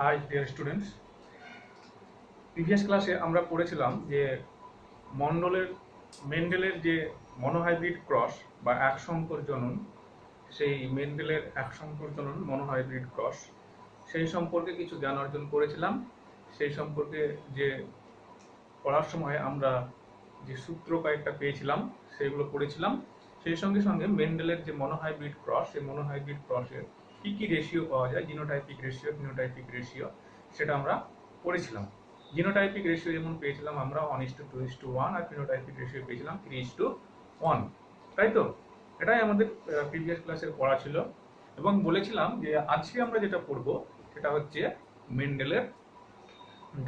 High dear students, previous ক্লাসে আমরা পড়েছিলাম যে মেন্ডেলের যে মনোহাইব্রিড ক্রস বা এক সংকর জনন, সেই মেন্ডেলের এক সংকর জনন মনোহাইব্রিড ক্রস সেই সম্পর্কে কিছু জ্ঞান অর্জন করেছিলাম। সেই সম্পর্কে যে পড়ার সময় আমরা যে সূত্র কয়েকটা পেয়েছিলাম সেগুলো পড়েছিলাম। সেই সঙ্গে সঙ্গে মেন্ডেলের যে মনোহাইব্রিড ক্রস, সেই মনোহাইব্রিড ক্রসের কী কী রেশিও পাওয়া যায়, জিনোটাইপিক রেশিও, ফিনোটাইপিক রেশিও, সেটা আমরা পড়েছিলাম। জিনোটাইপিক রেশিও যেমন পেয়েছিলাম আমরা 1:2:1, আর ফিনোটাইপিক রেশিও পেয়েছিলাম 3:1, তাই তো? এটাই আমাদের প্রিভিয়াস ক্লাসের পড়া ছিল, এবং বলেছিলাম যে আজকে আমরা যেটা পড়বো সেটা হচ্ছে মেন্ডেলের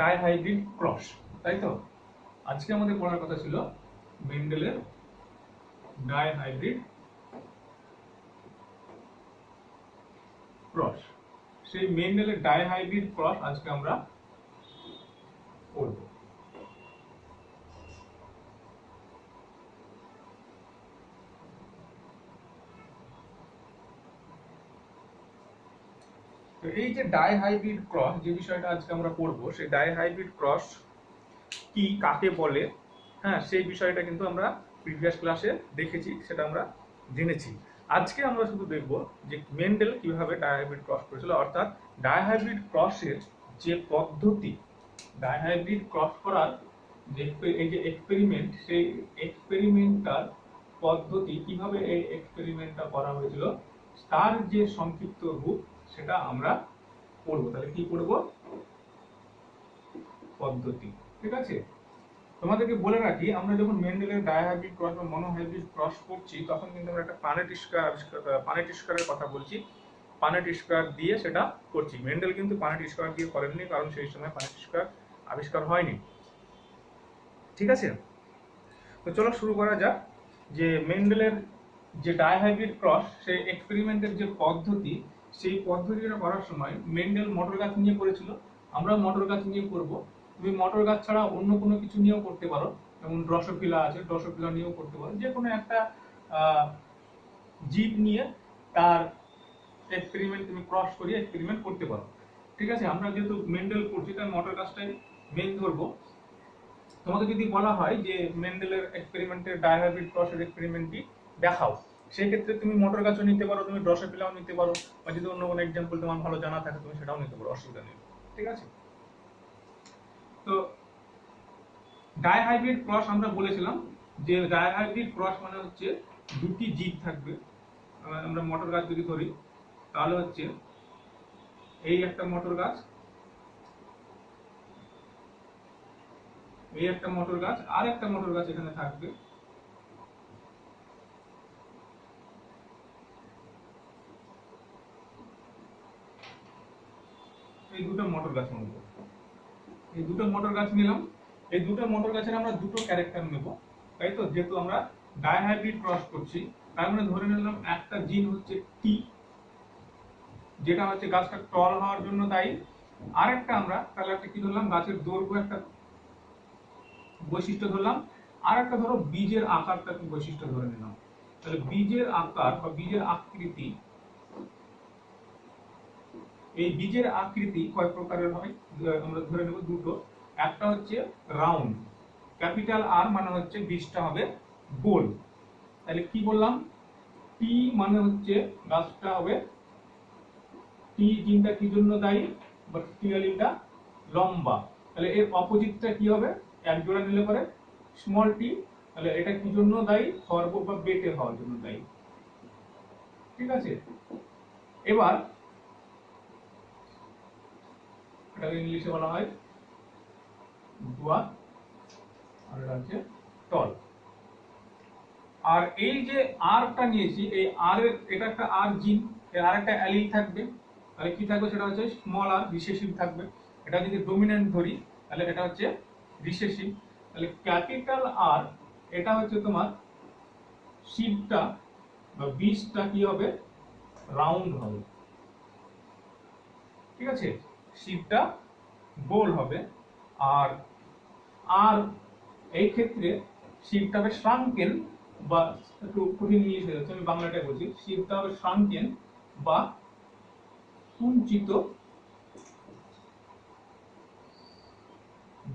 ডাইহাইব্রিড ক্রস, তাই তো? আজকে আমাদের পড়ার কথা ছিল মেন্ডেলের ডাইহাইব্রিড ক্রস। সেই মেন্ডেলের ডাইহাইব্রিড ক্রস আজকে আমরা পড়ব। তো এই যে ডাইহাইব্রিড ক্রস, যে বিষয়টা আজকে আমরা পড়বো, সেই ডাইহাইব্রিড ক্রস কি, কাকে বলে, হ্যাঁ, সেই বিষয়টা কিন্তু আমরা প্রিভিয়াস ক্লাসে দেখেছি, সেটা আমরা জেনেছি। আজকে আমরা শুধু দেখব যে মেন্ডেল কিভাবে ডাইহাইব্রিড ক্রস করেছিল, অর্থাৎ ডাইহাইব্রিড ক্রসের যে পদ্ধতি, ডাইহাইব্রিড ক্রস করার যে এই যে এক্সপেরিমেন্ট, সেই এক্সপেরিমেন্টাল পদ্ধতি, কিভাবে এই এক্সপেরিমেন্টটা করা হয়েছিল, তার যে সংক্ষিপ্ত রূপ, সেটা আমরা পড়বো। তাহলে কি পড়বো? পদ্ধতি। ঠিক আছে, তোমাদেরকে বলে রাখি, আমরা যখন মেন্ডেলের ডাইহাইব্রিড ক্রস বা মনোহাইব্রিড ক্রস করছি, তখন কিন্তু আমরা একটা পানেটিস্কারের কথা বলছি। পানেটিস্কার দিয়ে সেটা করছি। মেন্ডেল কিন্তু পানেটিস্কার দিয়ে করেননি, কারণ সেই সময় পানেটিস্কার আবিষ্কার হয়নি। ঠিক আছে, তো চলো শুরু করা যাক। যে মেন্ডেলের যে ডাইহাইব্রিড ক্রস, সেই এক্সপেরিমেন্টের যে পদ্ধতি, সেই পদ্ধতিটা করার সময় মেন্ডেল মটর গাছ নিয়ে করেছিল। আমরা মটর গাছ নিয়ে করব। তুমি মটর গাছ ছাড়া অন্য কোনো কিছু নিয়েও করতে পারো, যেমন ড্রসোফিলা আছে, ড্রসোফিলা নিয়েও করতে পারো। যে কোনো একটা জীব নিয়ে তার এক্সপেরিমেন্ট তুমি ক্রস করিয়ে এক্সপেরিমেন্ট করতে পারো। ঠিক আছে, আমরা যেহেতু মেন্ডেল করছি, তাই মটর গাছটাই মেন ধরবো। তোমাকে যদি বলা হয় যে মেন্ডেলের এক্সপেরিমেন্টের ডাইহাইব্রিড ক্রসের এক্সপেরিমেন্টটি দেখাও, সেই ক্ষেত্রে তুমি মটর গাছও নিতে পারো, তুমি ড্রসোফিলাও নিতে পারো, বা যদি অন্য কোনো এক্সাম্পল তোমার ভালো জানা থাকে তুমি সেটাও নিতে পারো, অসুবিধা নেই। ঠিক আছে, তো ডাইহাইব্রিড ক্রস আমরা বলেছিলাম যে ডাইহাইব্রিড ক্রস মানে হচ্ছে দুটি জীব থাকবে। আমরা মটর গাছ যদি ধরি, তাহলে হচ্ছে এই একটা মটর গাছ, এই একটা মটর গাছ, আর একটা মটর গাছ এখানে থাকবে। এই দুটো মটর গাছ নেব, এই দুটো মটর গাছ নিলাম। এই দুটো মটর গাছের আমরা দুটো ক্যারেক্টার নেব, তাই তো? যেহেতু আমরা ডাইহাইব্রিড ক্রস করছি, তার মানে ধরে নিলাম একটা জিন হচ্ছে টি, যেটা হচ্ছে গাছটা টল হওয়ার জন্য দায়ী। আর একটা আমরা তাহলে একটা কি ধরলাম, গাছের দৈর্ঘ্য একটা বৈশিষ্ট্য ধরলাম। আর একটা ধরো বীজের আকারটা বৈশিষ্ট্য ধরে নিলাম। তাহলে বীজের আকার বা বীজের আকৃতি, এই বীজের আকৃতি কয় প্রকারের হয় আমরা ধরে নেব দুটো। একটা হচ্ছে রাউন্ড, ক্যাপিটাল আর মানে হচ্ছে বীজটা হবে গোল। তাহলে কি বললাম, টি মানে হচ্ছে গাছটা হবে, টি জিনটা কি জন্য দায়ী, বা টি অ্যালিলটা লম্বা। তাহলে এর অপোজিটটা কি হবে, এক জোড়া নিলে পরে স্মল টি। তাহলে এটা কি জন্য দায়ী, খর্ব বা বেটে হওয়ার জন্য দায়ী। ঠিক আছে, এবার এটাকে ইংলিশে বলা হয় ডুয়ার, আর এটা হচ্ছে টল। আর এই যে আরটা নিয়েছি, এই আর এর, এটা একটা আর জিন, এর আর একটা অ্যালিল থাকবে। তাহলে কি থাকবে, সেটা হচ্ছে স্মল আর, রিসেসিভ থাকবে। এটা যদি ডমিন্যান্ট ধরি, তাহলে এটা হচ্ছে রিসেসিভ। তাহলে ক্যাপিটাল আর, এটা হচ্ছে তোমার সিডটা বা বীজটা কি হবে, রাউন্ড হবে। ঠিক আছে, সিডটা গোল হবে। আর আর এই ক্ষেত্রে সিডটা হবে শ্রাঙ্কেন, বা একটু কঠিন ইংলিশ হয়ে যাচ্ছে, আমি বাংলাটাই বলছি। সিডটা হবে শ্রাঙ্কেন বা কুঞ্চিত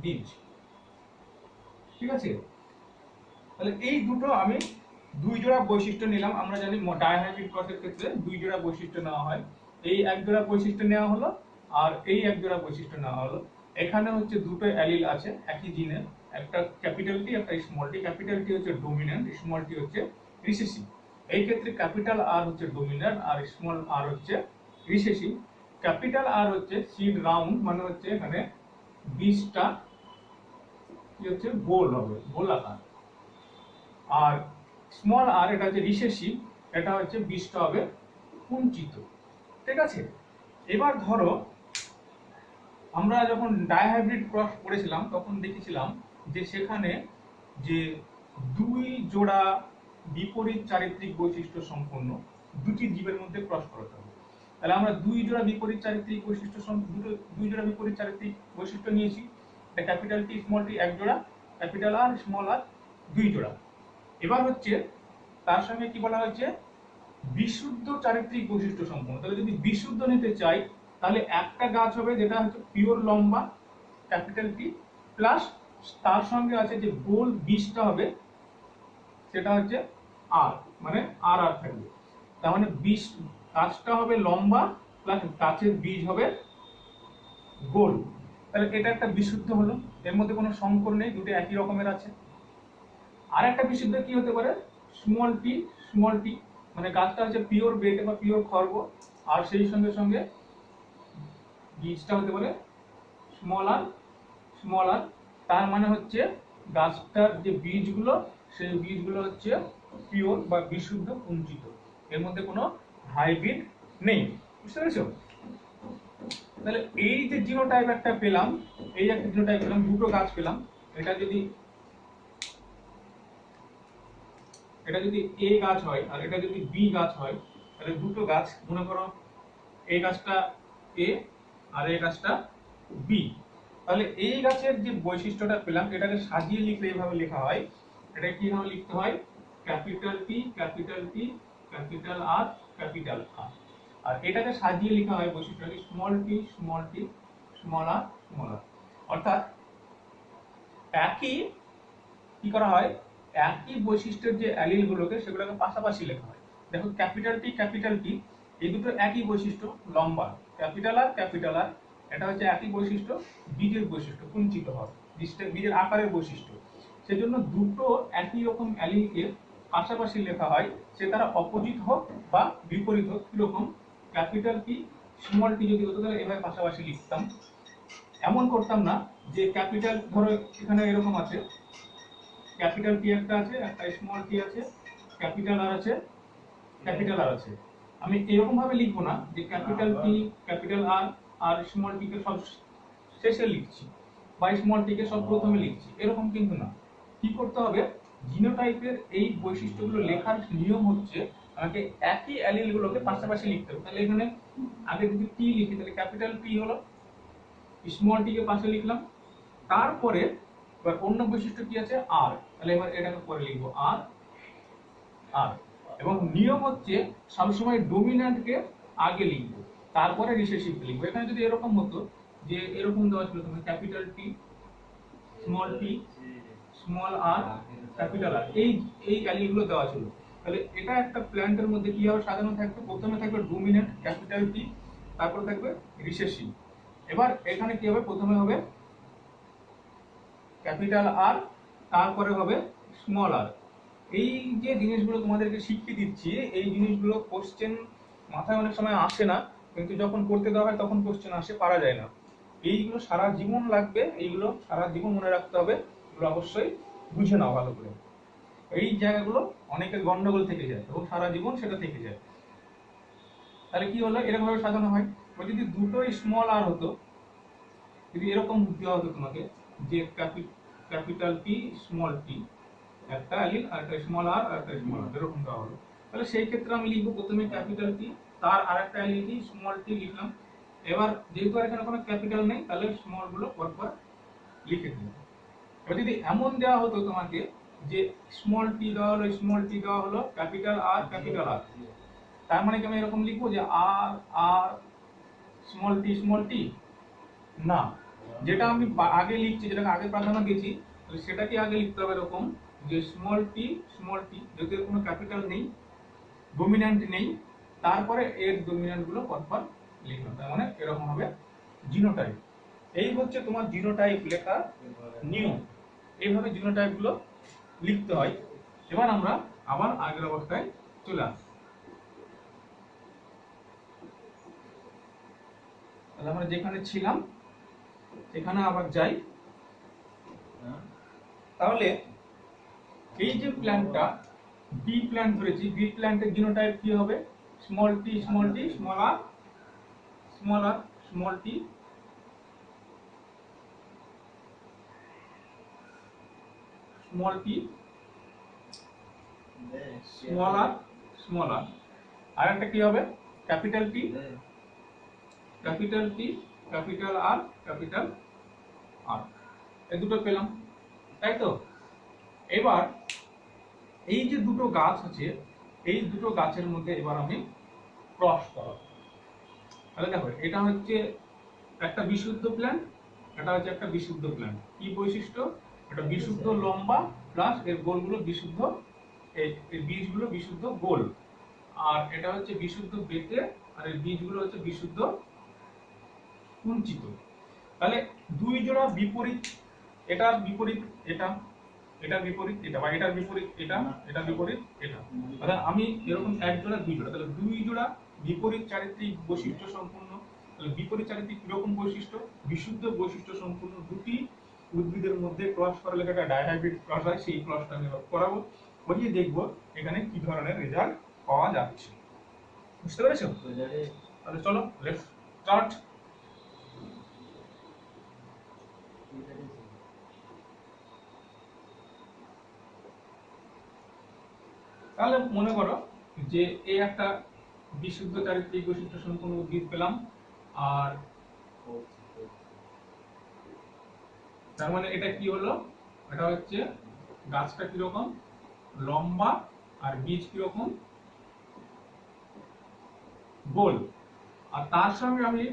বীজ। ঠিক আছে, তাহলে এই দুটো আমি দুই জোড়া বৈশিষ্ট্য নিলাম। আমরা জানি ডাইহাইব্রিড ক্রসের ক্ষেত্রে দুই জোড়া বৈশিষ্ট্য নেওয়া হয়। এই এক জোড়া বৈশিষ্ট্য নেওয়া হলো আর এই এক জোড়া বৈশিষ্ট্য নেওয়া হলো। এখানে হচ্ছে দুটো অ্যালিল আছে একই জিনের, একটা ক্যাপিটাল টি একটা স্মল টি। ক্যাপিটাল টি হচ্ছে ডোমিন্যান্ট, স্মল টি হচ্ছে রিসেসিভ। এই ক্ষেত্রে ক্যাপিটাল আর হচ্ছে ডোমিন্যান্ট আর স্মল আর হচ্ছে রিসেসিভ। ক্যাপিটাল আর হচ্ছে সিড রাউন্ড, মানে হচ্ছে এখানে বীজটা কি হচ্ছে গোল হবে, গোলাকার। আর স্মল আর এটা হচ্ছে রিসেসিভ, এটা হচ্ছে বীজটা হবে কুঞ্চিত। ঠিক আছে, এবার ধরো আমরা যখন ডাইহাইব্রিড ক্রস করেছিলাম তখন দেখেছিলাম যে সেখানে যে দুই জোড়া বিপরীত চারিত্রিক বৈশিষ্ট্য সম্পন্ন দুটি জীবের মধ্যে ক্রস করাতে হবে। তাহলে আমরা দুই জোড়া বিপরীত চারিত্রিক বৈশিষ্ট্য দুই জোড়া বিপরীত চারিত্রিক বৈশিষ্ট্য নিয়েছি। ক্যাপিটাল টি স্মল টি এক জোড়া, ক্যাপিটাল আর স্মল আর দুই জোড়া। এবার হচ্ছে তার সঙ্গে কি বলা হয়েছে, বিশুদ্ধ চারিত্রিক বৈশিষ্ট্য সম্পন্ন। তাহলে যদি বিশুদ্ধ নিতে চাই তাহলে একটা গাছ হবে যেটা হচ্ছে পিওর লম্বা ক্যাপিটাল টি, প্লাস তার সঙ্গে আছে যে গোল বীজটা হবে সেটা হচ্ছে আর, মানে আর আর থাকবে। তার মানে বীজ গাছটা হবে লম্বা প্লাস গাছের বীজ হবে গোল। তাহলে এটা একটা বিশুদ্ধ হলো, এর মধ্যে কোনো সংকর নেই, দুটো একই রকমের আছে। আর একটা বিশুদ্ধ কি হতে পারে, স্মল টি, মানে গাছটা হচ্ছে পিওর বেটে বা পিওর খর্ব, আর সেই সঙ্গে সঙ্গে বীজটা হতে পারে স্মল আর। তার মানে হচ্ছে গাছটার যে বীজগুলো সেই বীজগুলো হচ্ছে পিওর বা বিশুদ্ধ কুঞ্চিত, এর মধ্যে কোনো হাইব্রিড নেই। বুঝতে পেরেছো? তাহলে এই যে জিনোটাইপ একটা পেলাম, এই একটা জিনোটাইপ পেলাম, দুটো গাছ পেলাম। এটা যদি এ গাছ হয় আর এটা যদি বি গাছ হয়, তাহলে দুটো গাছ, মনে করো এই গাছটা এ আর এই গাছটা বি। তাহলে এই গাছের যে বৈশিষ্ট্যটা পেলাম এটাকে সাজিয়ে লিখলে এইভাবে লেখা হয়। এটা কিভাবে লিখতে হয়, capital T capital T capital R capital R. আর এটাকে সাজিয়ে লেখা হয় বৈশিষ্ট্যটি স্মল টি স্মল আর। অর্থাৎ একই কি করা হয়, একই বৈশিষ্ট্যের যে অ্যালিল গুলোকে সেগুলোকে পাশাপাশি লেখা হয়। দেখো ক্যাপিটাল টি এই দুটো একই বৈশিষ্ট্য, লম্বা। ক্যাপিটাল আর এটা হচ্ছে একই বৈশিষ্ট্য, বীজের বৈশিষ্ট্য কুঞ্চিত হওয়া, বীজের আকারের বৈশিষ্ট্য। সেজন্য দুটো একই রকম অ্যালিলকে পাশাপাশি লেখা হয়, সে তারা অপোজিট হোক বা বিপরীত হোক। কিরকম, ক্যাপিটাল টি স্মল টি যদি হতো তাহলে এভাবে পাশাপাশি লিখতাম। এমন করতাম না যে ক্যাপিটাল, ধরো এখানে এরকম আছে, ক্যাপিটাল টি একটা আছে, একটা স্মল টি আছে, ক্যাপিটাল আর আছে, আমি এরকম ভাবে লিখবো না যে capital T capital R small T কে সব শেষে লিখছি বা স্মল টি কে সব প্রথমে লিখছি, এরকম কিন্তু না। কি করতে হবে, জিনোটাইপের এই বৈশিষ্ট্যগুলো লেখার নিয়ম হচ্ছে আমাকে একই অ্যালিল গুলোকে পাশাপাশি লিখতে হবে। তাহলে এখানে আগে যদি টি লিখি তাহলে ক্যাপিটাল টি হলো, স্মল টি কে পাশে লিখলাম, তারপরে এবার অন্য বৈশিষ্ট্য কি আছে আর, তাহলে এবার এটাকে পরে লিখবো আর। এবং নিয়ম হচ্ছে সবসময় ডোমিন্যান্টকে আগে লিখবো তারপরে রিসেসিভ লিখবো। এখানে যদি এরকম হতো যে এরকম দেওয়া ছিল তোমার capital T small R capital R, এই অ্যালিল গুলো দেওয়া ছিল, তাহলে এটা একটা প্ল্যান্টের মধ্যে কি হবে সাজানো থাকবে, প্রথমে থাকবে ডোমিন্যান্ট ক্যাপিটাল টি, তারপরে থাকবে রিসেসিভ। এবার এখানে কি হবে, প্রথমে হবে ক্যাপিটাল আর, তারপরে হবে স্মল আর। এই যে জিনিসগুলো তোমাদেরকে শিখিয়ে দিচ্ছি, এই জিনিসগুলো কোশ্চেন মাথায় অনেক সময় আসে না, কিন্তু যখন করতে দেওয়া হয় তখন কোশ্চেন আসে, পারা যায় না। এইগুলো সারা জীবন লাগবে, এইগুলো সারা জীবন মনে রাখতে হবে, এগুলো অবশ্যই বুঝে নাও ভালো করে। এই জায়গাগুলো অনেকের গন্ডগোল থেকে যায় এবং সারা জীবন সেটা থেকে যায়। তাহলে কি হলো, এরকম ভাবে সাজানো হয়। যদি দুটোই স্মল আর হতো, যদি এরকম দেওয়া হতো তোমাকে যে ক্যাপিটাল টি স্মল টি, একটা অ্যালিল আর একটা স্মল আর একটা স্মল আর, এরকম দেওয়া হলো, তাহলে সেই ক্ষেত্রে আমি লিখবো প্রথমে ক্যাপিটাল টি, তার আরেকটা অ্যালিল টি স্মল টি লিখলাম। এবার যেহেতু এখানে কোনো ক্যাপিটাল নেই তাহলে স্মল গুলো পরপর লিখে দিলাম। এবার যদি এমন দেওয়া হতো তোমাকে যে স্মল টি দেওয়া হলো ক্যাপিটাল আর, তার মানে কি আমি এরকম লিখবো যে আর স্মল টি, না, যেটা আমি আগে লিখছি, যেটাকে আগে প্রাধান্য দিয়েছি, তাহলে সেটাকে আগে লিখতে হবে এরকম যে স্মল টি যদি এর কোনো ক্যাপিটাল নেই, ডমিন্যান্ট নেই, তারপরে এর ডমিন্যান্ট গুলো পরপর লিখলাম, তার মানে এরকম হবে জিনোটাইপ। এই হচ্ছে তোমার জিনোটাইপ লেখার নিয়ম। এইভাবে জিনোটাইপ গুলো লিখতে হয়। এবার আমরা আবার আগের অবস্থায় চলে আসি। তাহলে আমরা যেখানে ছিলাম সেখানে আবার যাই। তাহলে এই যে প্ল্যান্টটা বি প্ল্যান্ট ধরেছি, বি প্ল্যান্টের জিনোটাইপ কি হবে? Small T small T small R small R small T small T small R আর একটা কি হবে? Capital T capital T capital R capital R. এই দুটো পেলাম, তাই তো? এবার এই যে দুটো গাছ আছে, এই দুটো গাছের মধ্যে এবার আমি ক্রস করাবো। তাহলে দেখো, এটা হচ্ছে একটা বিশুদ্ধ প্ল্যান্ট, এটা হচ্ছে একটা বিশুদ্ধ প্ল্যান্ট। কি বৈশিষ্ট্য? এটা বিশুদ্ধ লম্বা প্লাস এর গোলগুলো বিশুদ্ধ, এই বীজগুলো বিশুদ্ধ গোল, আর এটা হচ্ছে বিশুদ্ধ বেঁটে, আর এই বীজগুলো হচ্ছে বিশুদ্ধ কুঞ্চিত। তাহলে দুই জোড়া বিপরীত, এটার বিপরীত এটা, এটার বিপরীত এটা, বা এটার বিপরীত এটা, এটার বিপরীত এটা। তাহলে আমি এরকম এক জোড়া দুই জোড়া, তাহলে দুই জোড়া বিপরীত চারিত্রিক বৈশিষ্ট্য সম্পূর্ণ। তাহলে বিপরীত চারিত্রিক কিরকম বৈশিষ্ট্য? বিশুদ্ধ বৈশিষ্ট্য সম্পূর্ণ দুটি উদ্ভিদের মধ্যে ক্রস করালে একটা ডাইহাইব্রিড ক্রস হয়, সেই ক্রসটা আমি করাবো, করিয়ে দেখবো এখানে কি ধরনের রেজাল্ট পাওয়া যাচ্ছে। বুঝতে পেরেছো? তাহলে চলো লেটস স্টার্ট। তাহলে মনে করো যে এই একটা বিশুদ্ধ চারিত্রিক বৈশিষ্ট্য সম্পূর্ণ উদ্ভিদ পেলাম, আর তার মানে এটা কি হলো? এটা হচ্ছে গাছটা কিরকম লম্বা আর বীজ কিরকম গোল, আর তার সঙ্গে আমি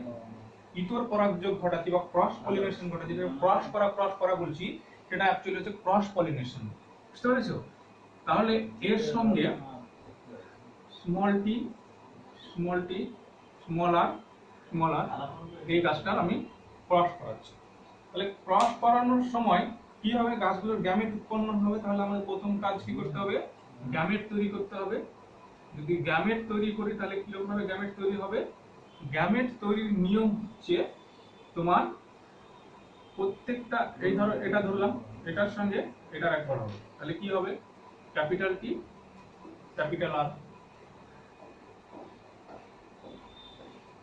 ইতর পরাগযোগ ঘটাচ্ছি বা ক্রস পলিনেশন ঘটাচ্ছি। যেটা ক্রস করা বলছি, সেটা অ্যাকচুয়ালি হচ্ছে ক্রস পলিনেশন। বুঝতে পেরেছো? তাহলে এর সঙ্গে স্মল টি স্মল আর এই গাছটার আমি ক্রস করাচ্ছি। তাহলে ক্রস করানোর সময় কি হবে? গাছগুলোর গ্যামেট উৎপন্ন হবে। তাহলে আমাদের প্রথম কাজ কি করতে হবে? গ্যামেট তৈরি করতে হবে। যদি গ্যামেট তৈরি করি তাহলে কিরকম ভাবে গ্যামেট তৈরি হবে? গ্যামেট তৈরির নিয়ম হচ্ছে তোমার প্রত্যেকটা, এই ধরো এটা ধরলাম, এটার সঙ্গে এটার একবার হবে, তাহলে কি হবে? ক্যাপিটাল টি ক্যাপিটাল আর,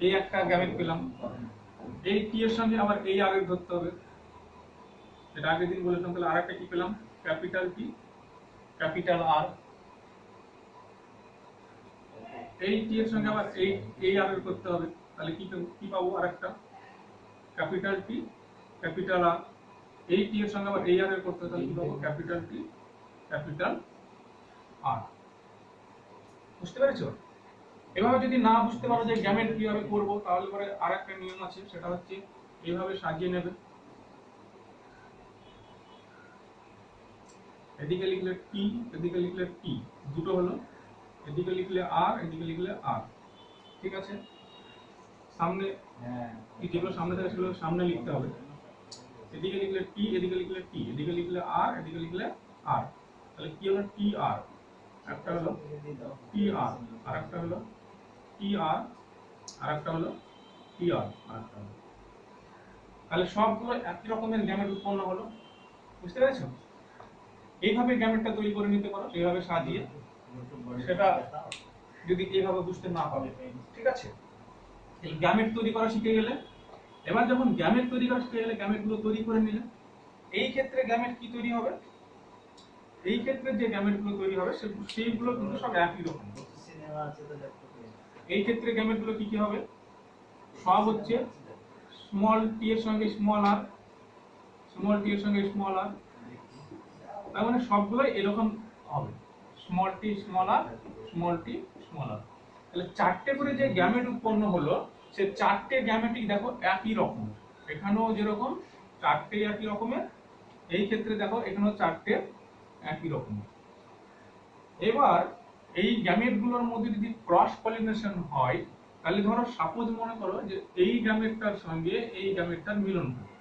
এই একটা গ্যামেট পেলাম। এই টি এর সঙ্গে আবার এই আর এর ধরতে হবে, যেটা আগের দিন বলেছিলাম। তাহলে আরেকটা কি পেলাম? Capital T capital R. এই টি এর সঙ্গে আবার এই আর এর করতে হবে, তাহলে কি পাবো? আরেকটা ক্যাপিটাল টি ক্যাপিটাল আর। এই টি এর সঙ্গে আবার এই আর এর করতে হবে, তাহলে কি পাবো? Capital T capital R. বুঝতে পেরেছো? এভাবে যদি না বুঝতে পারো যে গ্যামেট কিভাবে করবো, তাহলে পরে আরেকটা নিয়ম আছে, সেটা হচ্ছে এইভাবে সাজিয়ে নেবে। এদিকে লিখলে টি, এদিকে লিখলে টি, দুটো হলো। এদিকে লিখলে আর, এদিকে লিখলে আর। ঠিক আছে? সামনে যেগুলো সামনে থাকে সেগুলো সামনে লিখতে হবে। এদিকে লিখলে টি, এদিকে লিখলে টি, এদিকে লিখলে আর, এদিকে লিখলে আর। তাহলে কি হলো? টি আর, একটা হলো টি আর, আর একটা হলো টি আর, আর একটা হলো টি আর, আর একটা হলো। তাহলে সবগুলো একই রকমের গ্যামেট উৎপন্ন হলো। বুঝতে পেরেছো? এইভাবে গ্যামেটটা তৈরি করে নিতে পারো, এইভাবে সাজিয়ে। সেটা যদি এইভাবে বুঝতে না পারো, ঠিক আছে? এই গ্যামেট তৈরি করা শিখে গেলে, এবার যখন গ্যামেট তৈরি করা শিখে গেলে, গ্যামেটগুলো তৈরি করে নিলে, এই ক্ষেত্রে গ্যামেট কি তৈরি হবে? এই ক্ষেত্রে যে গ্যামেটগুলো তৈরি হবে সেইগুলো কিন্তু সব একই রকম। এই ক্ষেত্রে গ্যামেটগুলো কি কি হবে? সব হচ্ছে স্মল টি এর সঙ্গে স্মল আর, স্মল টি এর সঙ্গে স্মল আর। তার মানে সবগুলোই এরকম হবে, small T small R, small T small R. তাহলে চারটে করে যে গ্যামেট উৎপন্ন হলো, সে চারটে গ্যামেটই দেখো একই রকম, এখানেও যেরকম চারটে একই রকমের, এই ক্ষেত্রে দেখো এখানেও চারটে একই রকমের। এবার এই গ্যামেট গুলোর মধ্যে যদি ক্রস পলিনেশন হয়, তাহলে ধরো সাপোজ মনে করো যে এই গ্যামেটটার সঙ্গে এই গ্যামেটটার মিলন হয়,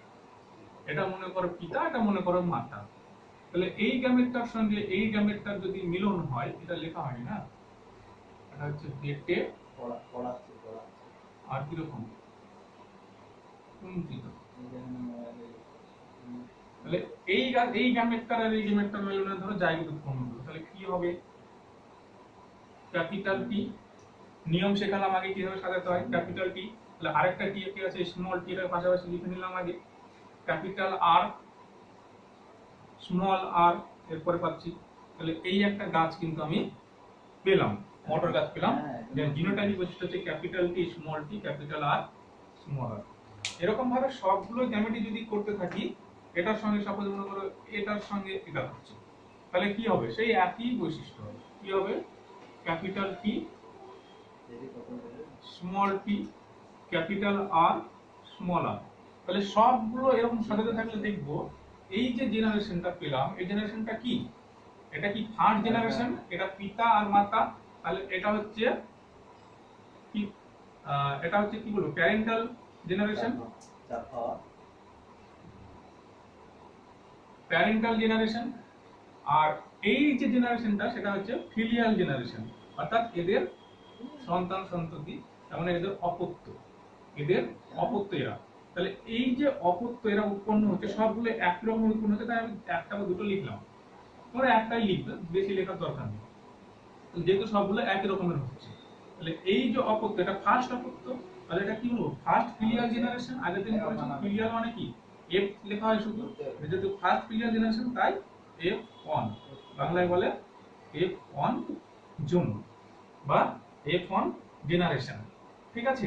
এটা মনে করো পিতা, এটা মনে করো মাতা, তাহলে এই গ্যামেটটার সঙ্গে এই গ্যামেটটার যদি মিলন হয়, এটা লেখা হয় না, এটা হচ্ছে বেটে আর কিরকম কুঞ্চিত। তাহলে এই গ্যামেটটার আর এই গ্যামেটটার মিলনে ধরো জাইগোট উৎপন্ন হলো, তাহলে কি হবে? ক্যাপিটাল টি, নিয়ম শেখালাম আগে কিভাবে সাজাতে হয়, ক্যাপিটাল টি, তাহলে আরেকটা টি কি আছে স্মল টি, এর পাশাপাশি লিখে নিলাম আগে, ক্যাপিটাল আর স্মল আর, এরপরে পাচ্ছি, তাহলে এই একটা গাছ কিন্তু আমি পেলাম, মটর গাছ পেলাম, যে জিনোটাইপিক বৈশিষ্ট্য হচ্ছে capital T small T capital R small R. এরকম ভাবে সবগুলো জ্যামিতি যদি করতে থাকি, এটার সঙ্গে সাপোজ মনে করো এটার সঙ্গে এটা হচ্ছে, তাহলে কি হবে? সেই একই বৈশিষ্ট্য হবে, কি হবে? Capital T small T capital R small R. তাহলে সবগুলো এরকম সাজাতে থাকলে দেখবো এই যে জেনারেশনটা পেলাম, এই জেনারেশনটা কি? এটা কি ফার্স্ট জেনারেশন? এটা পিতা আর মাতা, তাহলে এটা হচ্ছে কি, এটা হচ্ছে কি বলবো, প্যারেন্টাল জেনারেশন, প্যারেন্টাল জেনারেশন। আর এই যে জেনারেশনটা সেটা হচ্ছে ফিলিয়াল জেনারেশন, অর্থাৎ এদের সন্তান সন্ততি, তার মানে এদের অপত্য, এদের অপত্য এরা। তাহলে এই যে অপত্য এরা উৎপন্ন হচ্ছে, সবগুলো একই রকম উৎপন্ন হচ্ছে, তাই আমি একটা বা দুটো লিখলাম, তোমরা একটাই লিখবে, বেশি লেখার দরকার নেই, যেহেতু সবগুলো একই রকমের হচ্ছে। তাহলে এই যে অপত্য, এটা ফার্স্ট অপত্য, তাহলে এটা কি বলবো? First filial generation. আগের দিন পড়েছিলাম ফিলিয়াল মানে কি, এফ লেখা হয় শুধু, যেহেতু ফার্স্ট ফিলিয়াল জেনারেশন তাই F1, বাংলায় বলে F1 জন্ম বা F1 জেনারেশন, ঠিক আছে?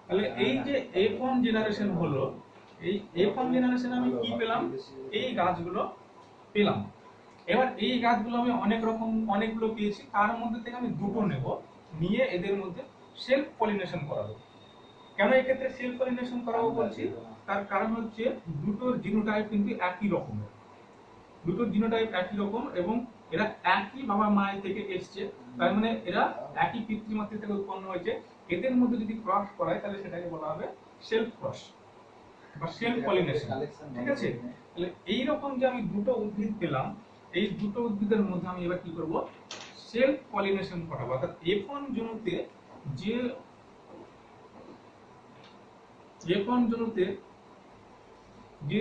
তাহলে এই যে F1 জেনারেশন হলো, এই F1 জেনারেশন আমি কি পেলাম? এই গাছগুলো পেলাম। এবার এই গাছগুলো আমি অনেকগুলো পেয়েছি, তার মধ্যে থেকে আমি দুটো নেব, নিয়ে এদের মধ্যে সেলফ পলিনেশন করাবো। কেন এক্ষেত্রে সেলফ পলিনেশন করাবো বলছি? তার কারণ হচ্ছে দুটোর জিনোটাইপ কিন্তু একই রকমের, দুটোর জিনোটাইপ একই রকম এবং এরা একই বাবা মায়ের থেকে এসছে, তার মানে এরা একই পিতৃমাতৃ থেকে উৎপন্ন হয়েছে। এদের মধ্যে যদি ক্রস করায় তাহলে সেটাকে বলা হবে সেলফ ক্রস বা সেলফ পলিনেশন, ঠিক আছে? তাহলে এই রকম যে আমি দুটো উদ্ভিদ পেলাম, এই দুটো উদ্ভিদের মধ্যে আমি এবার কি করব? সেলফ পলিনেশন করাবো। অর্থাৎ F1 জনুতে যে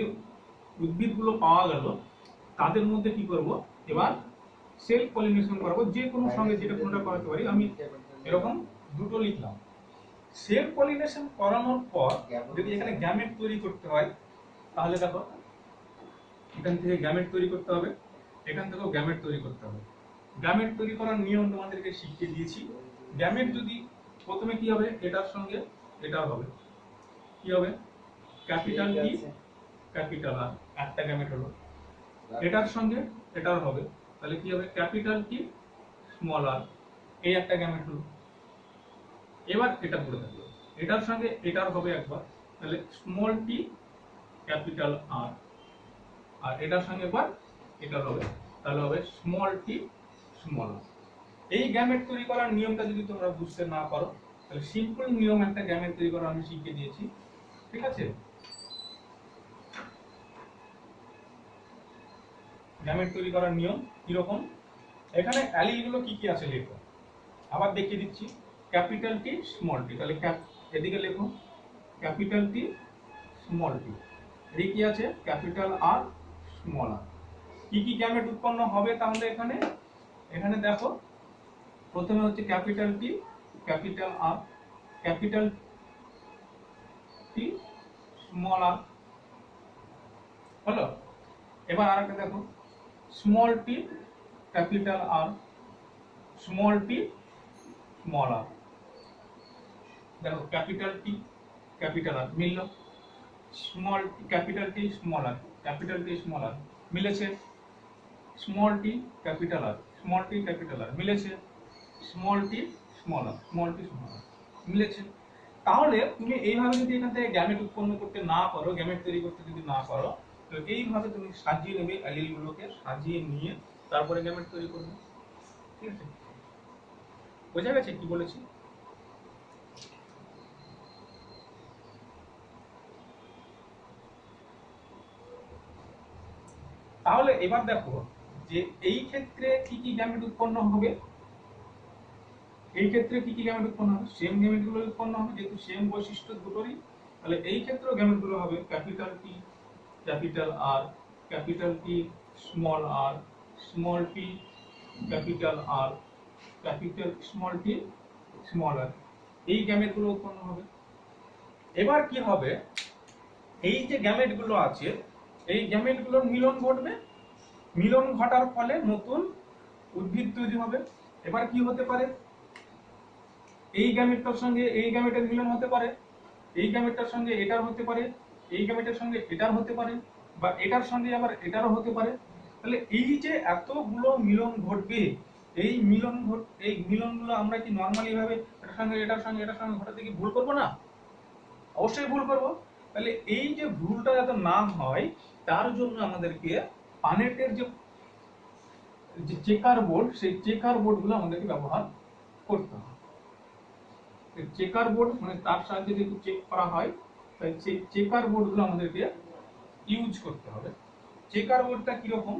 উদ্ভিদগুলো পাওয়া গেল, তাদের মধ্যে কি করব? এবার সেলফ পলিনেশন করাবো, যে কোনো সঙ্গে যেটা কোনটা করাতে পারি। আমি এরকম দুটো লিখলাম। সেলফ পলিনেশন করানোর পর যদি এখানে গ্যামেট তৈরি করতে হয়, তাহলে দেখো এখান থেকে গ্যামেট তৈরি করতে হবে, এখান থেকেও গ্যামেট তৈরি করতে হবে। গ্যামেট তৈরি করার নিয়ম তোমাদেরকে শিখিয়ে দিয়েছি। গ্যামেট যদি প্রথমে কি হবে, এটার সঙ্গে এটার হবে, কি হবে? ক্যাপিটাল টি ক্যাপিটাল আর, একটা গ্যামেট হলো। এটার সঙ্গে এটার হবে, তাহলে কি হবে? ক্যাপিটাল টি স্মল আর, এই একটা গ্যামেট হলো। এবার এটা করে থাকলো, এটার সঙ্গে এটার হবে একবার, তাহলে স্মল টি ক্যাপিটাল আর, আর এটার সঙ্গে একবার এটার হবে, তাহলে হবে স্মল টি স্মল আর। এই গ্যামেট তৈরি করার নিয়মটা যদি তোমরা বুঝতে না পারো, তাহলে সিম্পল নিয়ম একটা গ্যামেট তৈরি করা আমি শিখিয়ে দিয়েছি, ঠিক আছে? গ্যামেট তৈরি করার নিয়ম কিরকম? এখানে অ্যালিল গুলো কি কি আছে লেখো, আবার দেখিয়ে দিচ্ছি। ক্যাপিটাল টি স্মল টি, তাহলে এদিকে লেখো ক্যাপিটাল টি স্মল টি, এই কি আছে? ক্যাপিটাল আর স্মল আর। কি কি গ্যামেট উৎপন্ন হবে তাহলে এখানে? এখানে দেখো প্রথমে হচ্ছে capital T capital R, capital T small R হলো। এবার আরেকটা দেখো, small T capital R, small T small R. দেখো ক্যাপিটাল টি ক্যাপিটাল আর মিলল, small T capital T small R, capital T small R মিলেছে, small T capital R, small T capital R মিলেছে, small T small R, small T small R মিলেছে। তাহলে তুমি এইভাবে যদি এখান থেকে গ্যামেট উৎপন্ন করতে না পারো, গ্যামেট তৈরি করতে যদি না পারো, তো এইভাবে তুমি সাজিয়ে নেবে, অ্যালিল গুলোকে সাজিয়ে নিয়ে তারপরে গ্যামেট তৈরি করবে। ঠিক আছে, বোঝা গেছে কি বলেছি? তাহলে এবার দেখো যে এই ক্ষেত্রে কি কি গ্যামেট উৎপন্ন হবে। এই ক্ষেত্রে কি কি গ্যামেট উৎপন্ন হবে? সেম গ্যামেট গুলো উৎপন্ন হবে, যেহেতু সেম বৈশিষ্ট্য দুটোরই। তাহলে এই ক্ষেত্রেও গ্যামেট গুলো হবে capital T, capital R, capital T, small R, small T, capital R, capital small T, small R. এই গ্যামেট গুলো উৎপন্ন হবে। এবার কি হবে, এই যে গ্যামেট গুলো আছে, এই গ্যামেট গুলোর মিলন ঘটবে। মিলন ঘটার ফলে নতুন উদ্ভিদ তৈরি হবে। এবার কি হতে পারে, এই গ্যামেটটার সঙ্গে এই গ্যামেটের মিলন হতে পারে, এই গ্যামেটটার সঙ্গে এটার হতে পারে, এই গ্যামেটের সঙ্গে এটার হতে পারে, বা এটার সঙ্গে আবার এটারও হতে পারে। তাহলে এই যে এতগুলো মিলন ঘটবে, এই মিলনগুলো আমরা কি নর্মালি ভাবে এটার সঙ্গে এটার সঙ্গে এটার সঙ্গে ঘটাতে কি ভুল করবো না? অবশ্যই ভুল করব। তাহলে এই যে ভুলটা যাতে না হয় তার জন্য আমাদেরকে পানেটের যে চেকার বোর্ড, সেই চেকার বোর্ডগুলো আমাদেরকে ব্যবহার করতে হবে। চেকার বোর্ড মানে তার সাহায্যে যেহেতু চেক করা হয়, তাই সেই চেকার বোর্ডগুলো আমাদেরকে ইউজ করতে হবে। চেকার বোর্ডটা কিরকম,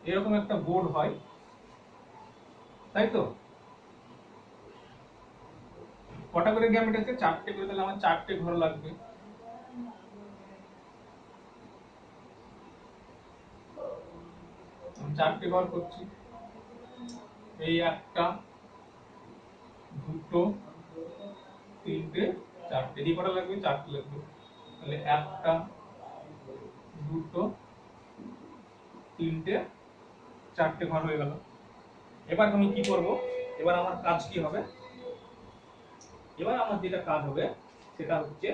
এরকম একটা বোর্ড হয়, তাই তো? কটা করে গ্যামেট আছে? 4টে করে, তাহলে আমার 4টে ঘর লাগবে। আমি 4টে ঘর করছি। এই একটা, দুটো, তিনটে, 4টে। দিয়ে কটা লাগবে? 4টে লাগবে। তাহলে একটা, দুটো, তিনটে, 4টে ঘর হয়ে গেল। এবার আমি কি করব, এবার আমার কাজ কি হবে, এবার আমার যেটা কাজ হবে সেটা হচ্ছে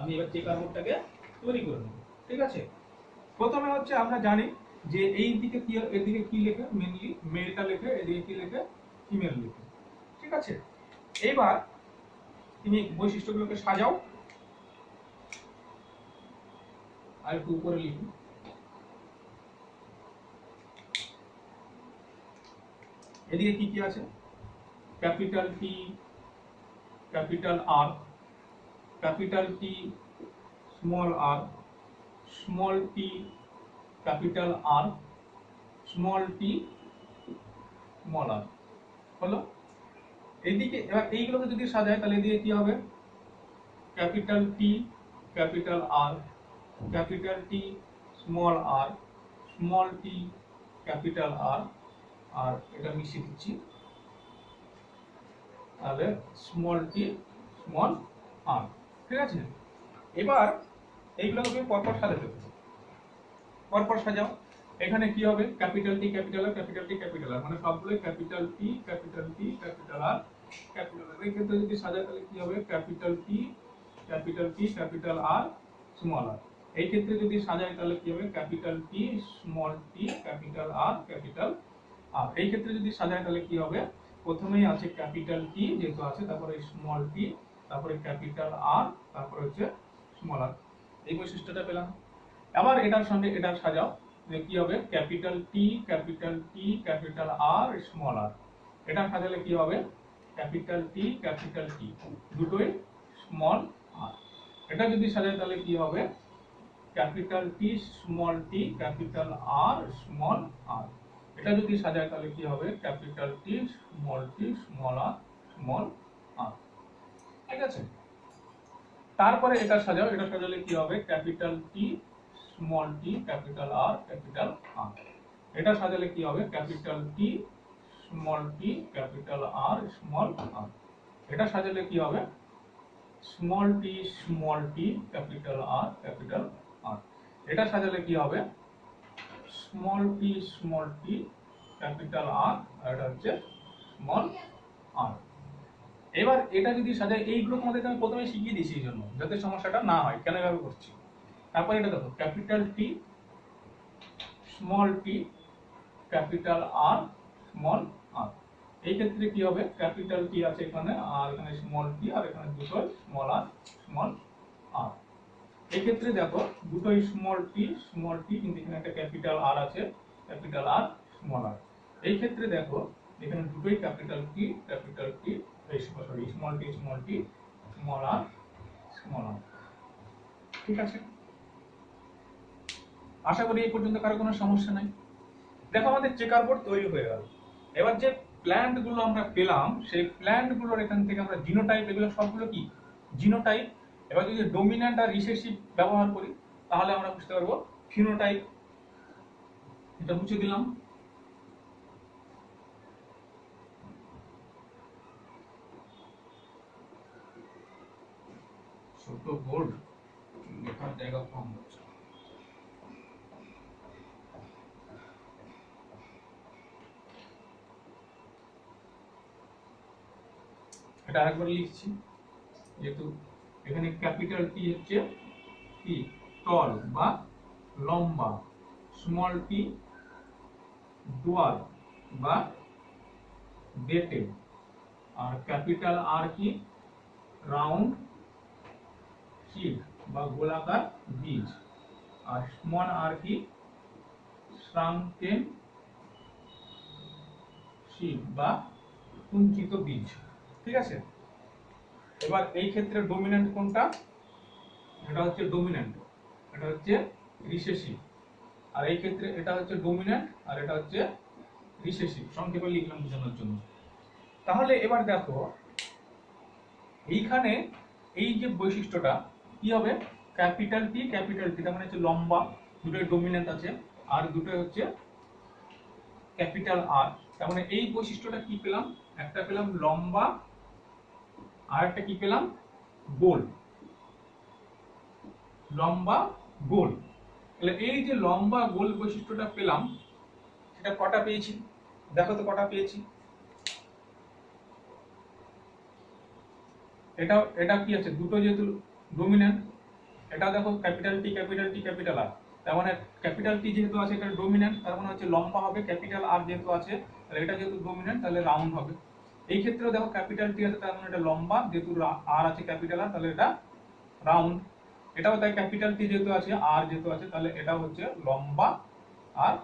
আমি এবার চেকার বোর্ডটাকে তৈরি করে নেব। ঠিক আছে, প্রথমে হচ্ছে আমরা জানি যে এই দিকে কি, এদিকে কি লেখে, মেনলি মেলটা লেখে, এদিকে কি লেখে, ফিমেল লেখে। ঠিক আছে, এবার তুমি বৈশিষ্ট্যগুলোকে সাজাও। আর একটু উপরে লিখি। এদিকে কি কি আছে? Capital T, capital R, capital T, small R, small T, capital R, small T, small R. হলো। এইদিকে এবার এইগুলোকে যদি সাজায় তাহলে এদিকে কি হবে? Capital T, capital R, capital T, small R, small T, capital R, আর এটা মিশিয়ে দিচ্ছি, তাহলে স্মল টি, স্মল আর। ঠিক আছে, এবার এইগুলোকে তুমি পরপর সাজাতে হবে। পরপর সাজাও। এখানে কি হবে? Capital T, capital R, capital T, capital R, মানে সবগুলো capital T, capital T, capital R, capital R. এই ক্ষেত্রে যদি সাজায় তাহলে কি হবে? Capital T, capital T, capital R, small R. এই ক্ষেত্রে যদি সাজায় তাহলে কি হবে? Capital T, small T, capital R, capital R. এই ক্ষেত্রে যদি সাজায় তাহলে কি হবে? প্রথমেই আছে ক্যাপিটাল টি যেহেতু আছে, তারপরে স্মল টি, তারপরে ক্যাপিটাল আর, তারপরে হচ্ছে স্মল আর। এই বৈশিষ্ট্যটা পেলাম। আবার এটার সঙ্গে এটার সাজাও, কি হবে? Capital T, capital T, capital R, small R. এটা সাজালে কি হবে? ক্যাপিটাল টি, ক্যাপিটাল টি, দুটোই স্মল আর। এটা যদি সাজায় তাহলে কি হবে? Capital T, small T, capital R, small R. এটা যদি সাজায় তাহলে কি হবে? Capital T, small R, small আর। ঠিক আছে, তারপরে এটা সাজাও, এটা সাজালে কি হবে? Capital T, small T, capital R, capital আর। এটা সাজালে কি হবে? Capital T, small T, capital R, small R. এটা সাজালে কি হবে? Small T, capital R, capital আর। এটা সাজালে কি হবে? স্মল টি, ক্যাপিটাল আর, আর এটা হচ্ছে স্মল আর। এবার এটা যদি সাজায়, এইগুলো তোমাদেরকে আমি প্রথমে শিখিয়ে দিয়েছি এই জন্য যাতে সমস্যাটা না হয়, কেন এভাবে করছি। তারপর এটা দেখো, capital T, small T, capital R, small এই ক্ষেত্রে কি হবে, ক্যাপিটাল টি আছে এখানে, আর এখানে স্মল টি, আর এখানে দুটো স্মল আর স্মল আর। এই ক্ষেত্রে দেখো দুটোই স্মল টি, কিন্তু এখানে একটা ক্যাপিটাল আর আছে, ক্যাপিটাল আর স্মল আর। এই ক্ষেত্রে দেখো এখানে দুটোই ক্যাপিটাল টি, এই sorry small T small R small আর। ঠিক আছে, আশা করি এই পর্যন্ত কারো কোনো সমস্যা নাই। দেখো আমাদের চেকার বোর্ড তৈরি হয়ে গেল। এবার যে প্ল্যান্ট গুলো আমরা পেলাম, সেই প্ল্যান্ট গুলোর এখান থেকে আমরা জিনোটাইপ, এগুলো সবগুলো কি জিনোটাইপ। এবার যদি ডমিন্যান্ট আর রিসেসিভ ব্যবহার করি তাহলে আমরা বুঝতে পারবো ফিনোটাইপ। এটা মুছে দিলাম। ছোট বোর্ড, লেখার জায়গা কম হচ্ছে। এটা আরেকবার লিখছি, যেহেতু এখানে ক্যাপিটাল টি হচ্ছে কি টল বা লম্বা, স্মল টি ডুয়াল বা বেটে, আর ক্যাপিটাল আর কি রাউন্ড শিট বা গোলাকার বীজ, আর স্মল আর কি শ্রাঙ্কেন শিট বা কুঞ্চিত বীজ। ঠিক আছে, এবার এই ক্ষেত্রে ডমিন্যান্ট কোনটা, এটা হচ্ছে ডমিন্যান্ট, এটা হচ্ছে রিসেসিভ। আর এই ক্ষেত্রে এটা হচ্ছে ডমিন্যান্ট আর এটা হচ্ছে রিসেসিভ, সংক্ষেপে লিখলাম বোঝানোর জন্য। তাহলে এবার দেখো এইখানে এই যে বৈশিষ্ট্যটা কি হবে, ক্যাপিটাল টি তার মানে হচ্ছে লম্বা, দুটোই ডমিন্যান্ট আছে, আর দুটোই হচ্ছে ক্যাপিটাল আর। তার মানে এই বৈশিষ্ট্যটা কি পেলাম, একটা পেলাম লম্বা আর একটা কি পেলাম গোল, লম্বা গোল। তাহলে এই যে লম্বা গোল বৈশিষ্ট্যটা পেলাম, সেটা কটা পেয়েছি, দেখো তো কটা পেয়েছি। এটা কি আছে, দুটো যেহেতু ডমিন্যান্ট, এটা দেখো ক্যাপিটাল টি ক্যাপিটাল আর। তার মানে ক্যাপিটাল টি যেহেতু আছে এটা ডমিন্যান্ট, তার মানে হচ্ছে লম্বা হবে, ক্যাপিটাল আর যেহেতু আছে তাহলে এটা যেহেতু ডমিন্যান্ট তাহলে রাউন্ড হবে। এই ক্ষেত্রেও দেখো ক্যাপিটাল টি আছে তার মানে এটা লম্বা, যেহেতু আর আছে ক্যাপিটাল আর তাহলে এটা রাউন্ড। এটাও তাই ক্যাপিটাল টি যেহেতু আছে আর যেহেতু আছে তাহলে এটাও হচ্ছে লম্বা আর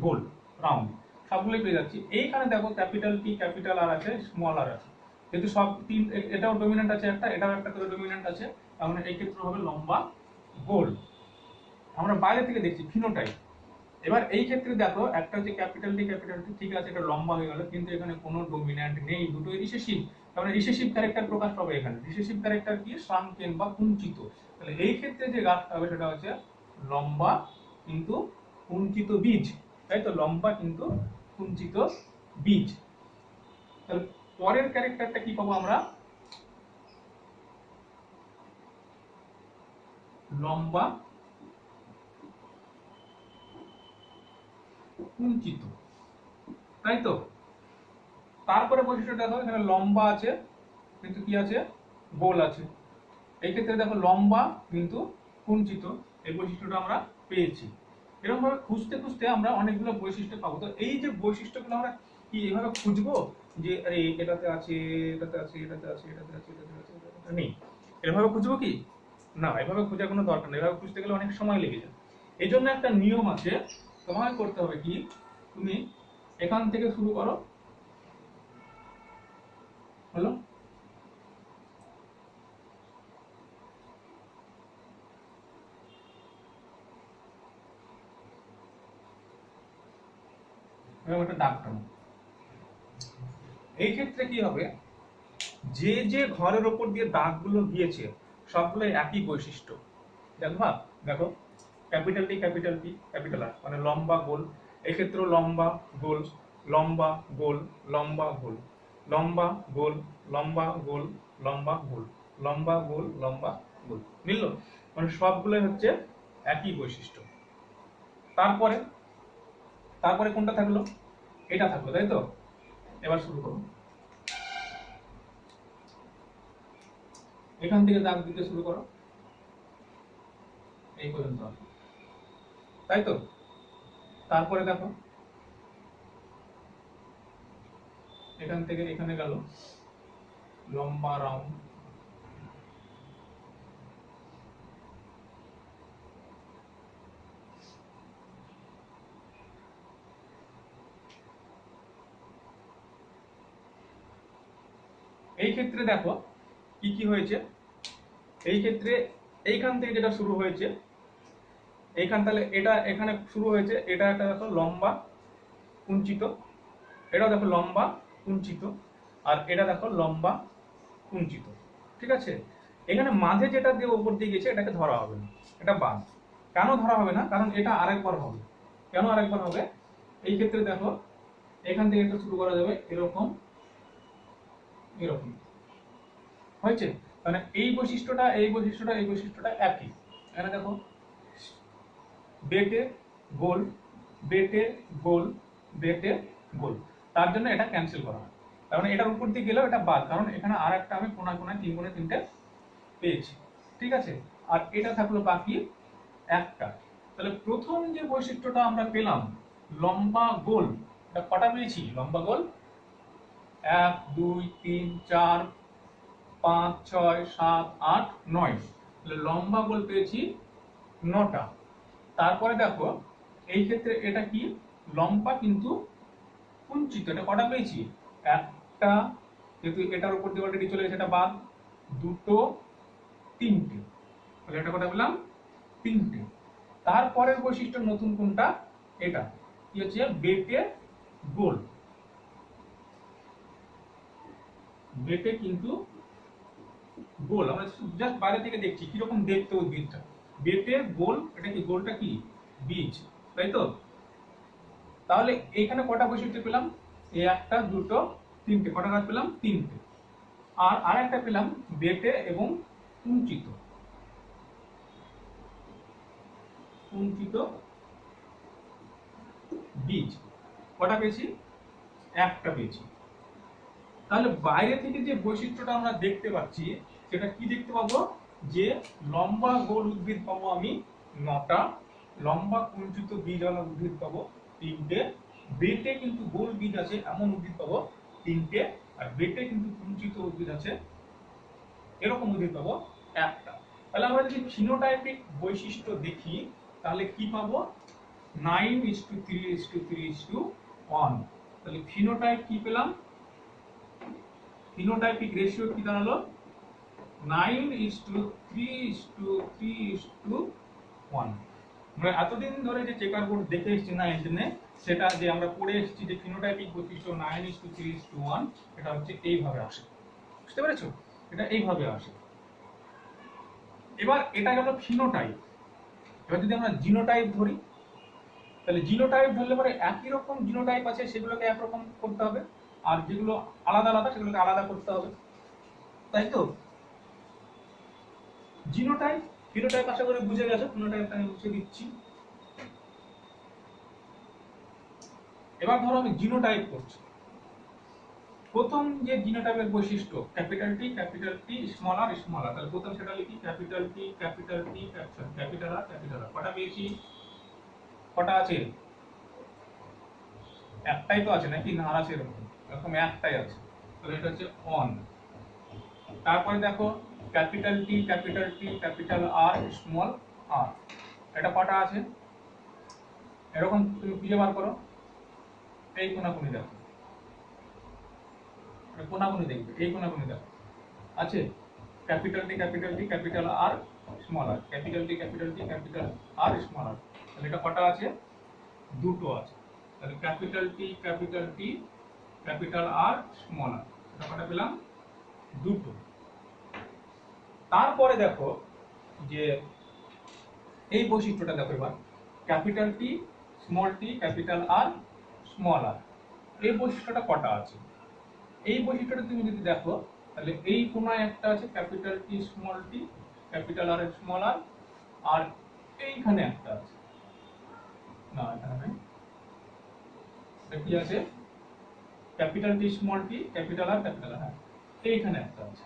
গোল রাউন্ড, সবগুলোই পেয়ে যাচ্ছি। এইখানে দেখো ক্যাপিটাল টি ক্যাপিটাল আর আছে, স্মল আর আছে, যেহেতু সব তিন, এটাও ডমিন্যান্ট আছে একটা, এটাও একটা করে ডমিন্যান্ট আছে, তার মানে এই ক্ষেত্রে হবে লম্বা গোল। আমরা বাইরে থেকে দেখছি ফিনোটাইপ। এবার এই ক্ষেত্রে দেখো একটা হচ্ছে ক্যাপিটাল টি ঠিক আছে, এটা লম্বা হয়ে গেল, কিন্তু এখানে কোনো ডমিন্যান্ট নেই, দুটোই রিসেসিভ। তার মানে রিসেসিভ ক্যারেক্টার প্রকাশ পাবে এখানে। রিসেসিভ ক্যারেক্টার কি শ্রাঙ্কেন বা কুঞ্চিত। তাহলে এই ক্ষেত্রে যে গাছটা হবে সেটা হচ্ছে লম্বা কিন্তু কুঞ্চিত বীজ, তাই তো, লম্বা কিন্তু কুঞ্চিত বীজ। তাহলে পরের ক্যারেক্টারটা কি পাবো আমরা, লম্বা কুঞ্চিত, তাই তো। তারপরে বৈশিষ্ট্য দেখো এখানে লম্বা আছে কিন্তু কি আছে গোল আছে। এই ক্ষেত্রে দেখো লম্বা কিন্তু কুঞ্চিত, এই বৈশিষ্ট্যটা আমরা পেয়েছি। এরকম ভাবে খুঁজতে খুঁজতে আমরা অনেকগুলো বৈশিষ্ট্য পাবো। তো এই যে বৈশিষ্ট্যগুলো আমরা কি এভাবে খুঁজবো যে আরে এটাতে আছে এটাতে আছে এটাতে আছে এটাতে আছে এটাতে আছে এটাতে নেই, এভাবে খুঁজবো কি না, এভাবে খোঁজার কোনো দরকার নেই, এভাবে খুঁজতে গেলে অনেক সময় লেগে যায়। এই জন্য একটা নিয়ম আছে, তোমাকে করতে হবে কি, তুমি এখান থেকে শুরু করো, হলো একটা দাগ টানো। এই ক্ষেত্রে কি হবে, যে যে ঘরের ওপর দিয়ে দাগগুলো গিয়েছে সবগুলো একই বৈশিষ্ট্য। দেখো দেখো ক্যাপিটাল টি ক্যাপিটাল আর, মানে লম্বা গোল। এক্ষেত্রেও লম্বা গোল লম্বা গোল লম্বা গোল লম্বা গোল লম্বা গোল লম্বা গোল লম্বা গোল লম্বা গোল, মিলল, মানে সবগুলোই হচ্ছে একই বৈশিষ্ট্য। তারপরে তারপরে কোনটা থাকলো, এটা থাকলো, তাই তো। এবার শুরু করো, এখান থেকে দাগ দিতে শুরু করো এই পর্যন্ত, তাই তো। তারপরে দেখো এখান থেকে এখানে গেল লম্বা রাউন্ড, এই ক্ষেত্রে দেখো কি কি হয়েছে। এই ক্ষেত্রে এইখান থেকে যেটা শুরু হয়েছে, এইখান তাহলে এটা এখানে শুরু হয়েছে, এটা একটা দেখো লম্বা কুঞ্চিত, এটাও দেখো লম্বা কুঞ্চিত, আর এটা দেখো লম্বা কুঞ্চিত, ঠিক আছে। এখানে মাঝে যেটা দিয়ে উপর দিয়ে গেছে এটাকে ধরা হবে না, এটা বাদ। কেন ধরা হবে না? কারণ এটা আরেকবার হবে। কেন আরেকবার হবে? এই ক্ষেত্রে দেখো এখান থেকে একটা শুরু করা যাবে এরকম এরকম হয়েছে, মানে এই বৈশিষ্ট্যটা এই বৈশিষ্ট্যটা এই বৈশিষ্ট্যটা একই। এখানে দেখো বেটে গোল বেটে গোল বেটে গোল, তার জন্য এটা ক্যান্সেল করা হয়। তার মানে এটার উপর দিয়ে গেলেও এটা বাদ, কারণ এখানে আর একটা আমি কোনায় কোনায় তিন কোণে তিনটে পেয়েছি, ঠিক আছে। আর এটা থাকলো বাকি একটা। তাহলে প্রথম যে বৈশিষ্ট্যটা আমরা পেলাম লম্বা গোল, এটা কটা পেয়েছি? লম্বা গোল 1 2 3 4 5 6 7 8 9, তাহলে লম্বা গোল পেয়েছি 9টা। তারপরে দেখো এই ক্ষেত্রে এটা কি লম্বা কিন্তু কুঞ্চিত, এটা কটা পেয়েছি? একটা, যেহেতু এটার উপর দিয়ে অলরেডি চলে গেছে এটা বাদ, দুটো, তিনটে, তাহলে এটা কটা পেলাম? তিনটে। তারপরের বৈশিষ্ট্য নতুন কোনটা? এটা কি হচ্ছে? বেটে গোল, বেটে কিন্তু গোল। আমরা জাস্ট বাইরে থেকে দেখছি কিরকম দেখতে উদ্ভিদটা, বেটে গোল, এটা কি গোলটা কি বীজ, তাই তো। তাহলে এইখানে কটা বৈশিষ্ট্য পেলাম? এই একটা, দুটো, তিনটে, কটা গাছ পেলাম? তিনটে। আর আরেকটা পেলাম বেটে এবং কুঞ্চিত, কুঞ্চিত বীজ, কটা পেয়েছি? একটা পেয়েছি। তাহলে বাইরে থেকে যে বৈশিষ্ট্যটা আমরা দেখতে পাচ্ছি সেটা কি দেখতে পাবো? যে লম্বা গোল উদ্ভিদ পাবো আমি 9টা, লম্বা কুঞ্চিত বীজওয়ালা উদ্ভিদ পাবো 3টে, বেটে কিন্তু গোল বীজ আছে এমন উদ্ভিদ পাবো 3টে, আর বেটে কিন্তু কুঞ্চিত উদ্ভিদ আছে এরকম উদ্ভিদ পাবো একটা। তাহলে আমরা যদি ফিনোটাইপিক বৈশিষ্ট্য দেখি তাহলে কি পাবো? 9:3:3:1। তাহলে ফিনোটাইপ কি পেলাম? ফিনোটাইপিক রেশিও কি দাঁড়ালো? 9:3:3:1। আমরা এতদিন ধরে যে চেকার বোর্ড দেখে এসেছি না এখানে, সেটা যে আমরা পড়ে এসেছি যে ফিনোটাইপিক বৈশিষ্ট্য 9:3:1, এটা হচ্ছে এইভাবে আসে, বুঝতে পেরেছো? এটা এইভাবে আসে। এবার এটা গেল ফিনোটাইপ। এবার যদি আমরা জিনোটাইপ ধরি, তাহলে জিনোটাইপ ধরলে পরে একই রকম জিনোটাইপ আছে সেগুলোকে একরকম করতে হবে, আর যেগুলো আলাদা আলাদা সেগুলোকে আলাদা করতে হবে, তাই তো। জিনোটাইপ ফিনোটাইপ আশা করে বুঝে গেছো, ফিনোটাইপটা আমি মুছে দিচ্ছি। এবার ধরো আমি জিনোটাইপ করছি। প্রথম যে জিনোটাইপের বৈশিষ্ট্য ক্যাপিটাল টি স্মল আর, তাহলে প্রথম সেটা লিখি ক্যাপিটাল টি ক্যাপিটাল আর। কটা পেয়েছি? কটা আছে? একটাই তো আছে নাকি? না আর আছে এরকম একটাই আছে, তাহলে এটা হচ্ছে অন। তারপরে দেখো capital T capital R small R, এটা কটা আছে? এরকম তুমি খুঁজে বার করো, এই কোনাকুনি দেখো, কোনাকুনি দেখবে, এই কোনাকুনি দেখো আছে capital T capital R small R, capital T capital R small R, তাহলে এটা কটা আছে? দুটো আছে। তাহলে capital T capital R small R, এটা কটা পেলাম? দুটো। তারপরে দেখো যে এই বৈশিষ্ট্যটা দেখো এবার, capital T capital R small R, এই বৈশিষ্ট্যটা কটা আছে? এই বৈশিষ্ট্যটা তুমি যদি দেখো তাহলে এই কোনায় একটা আছে capital T capital R small R, আর এইখানে একটা আছে, না এখানে নেই, কি আছে? ক্যাপিটাল টি ক্যাপিটাল আর, হ্যাঁ এইখানে একটা আছে,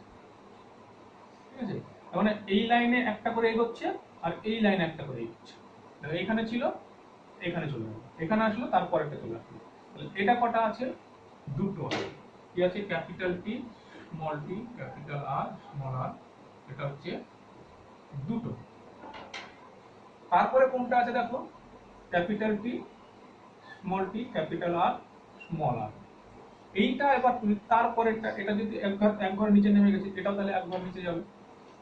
ঠিক আছে। মানে এই লাইনে একটা করে এগোচ্ছে আর এই লাইনে একটা করে এগোচ্ছে, এইখানে ছিল এখানে চলে গেল, এখানে আসলো তারপর একটা চলে আসলো, তাহলে এটা কটা আছে? দুটো আছে। কি আছে, capital T small T capital R small R, এটা হচ্ছে দুটো। তারপরে কোনটা আছে দেখো, capital T small T capital R small R. এইটা এবার তুমি তারপরে এটা যদি এক ঘর নিচে নেমে গেছে, এটাও তাহলে এক ঘর নিচে যাবে,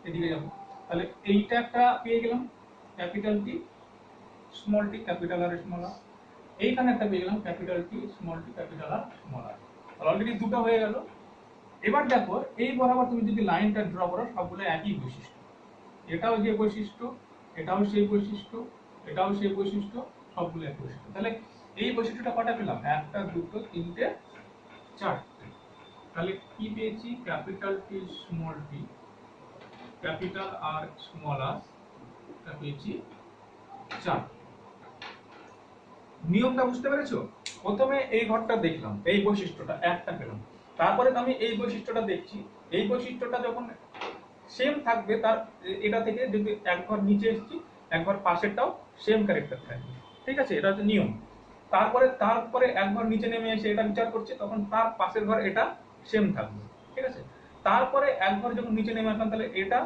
এদিকে যাবে। তাহলে এইটা একটা পেয়ে গেলাম, capital T small T capital R small R. এইখানে একটা পেয়ে গেলাম, capital T small T capital R small R. Already দুটো হয়ে গেল। এবার দেখো এই বরাবর তুমি যদি লাইনটা ড্র করো, সবগুলো একই বৈশিষ্ট্য, এটাও যে বৈশিষ্ট্য, এটাও সেই বৈশিষ্ট্য, এটাও সেই বৈশিষ্ট্য, সবগুলো এক বৈশিষ্ট্য। তাহলে এই বৈশিষ্ট্যটা কটা পেলাম, একটা দুটো তিনটে চারটে। তাহলে কি পেয়েছি, capital T small T capital R small R, এটা পেয়েছি চার। নিয়মটা বুঝতে পেরেছো? প্রথমে এই ঘরটা দেখলাম, এই বৈশিষ্ট্যটা একটা পেলাম, তারপরে আমি এই বৈশিষ্ট্যটা দেখছি, এই বৈশিষ্ট্যটা যখন সেম থাকবে, তার এটা থেকে যদি এক ঘর নিচে এসেছি, এক ঘর পাশেরটাও সেম ক্যারেক্টার থাকবে, ঠিক আছে, এটা হচ্ছে নিয়ম। তারপরে এক ঘর নিচে নেমে এসে এটা বিচার করছে, তখন তার পাশের ঘর এটা সেম থাকবে, ঠিক আছে। তারপরে এক ঘর যখন নিচে নেমে আসলাম, তাহলে এটা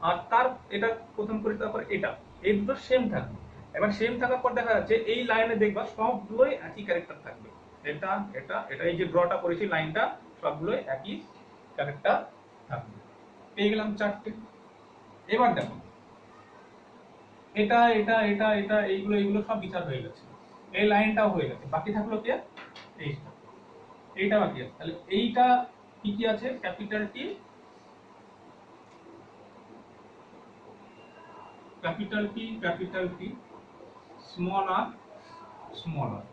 আর তার এটা প্রথম করে, তারপরে এটা, এই দুটো সেম থাকবে। এবার সেম থাকার পর দেখা যাচ্ছে এই লাইনে দেখবা সবগুলোই একই ক্যারেক্টার থাকবে, এটা এটা এটা, এই যে ড্রটা করেছি লাইনটা, সবগুলোই একই ক্যারেক্টার থাকবে। পেয়ে গেলাম চারটে। এবার দেখো এটা এটা এটা এটা এইগুলো এইগুলো সব বিচার হয়ে গেছে, এই লাইনটাও হয়ে গেছে, বাকি থাকলো কি, এইটা, এইটা বাকি আছে। তাহলে এইটা কি কি আছে, capital T capital T small R small R.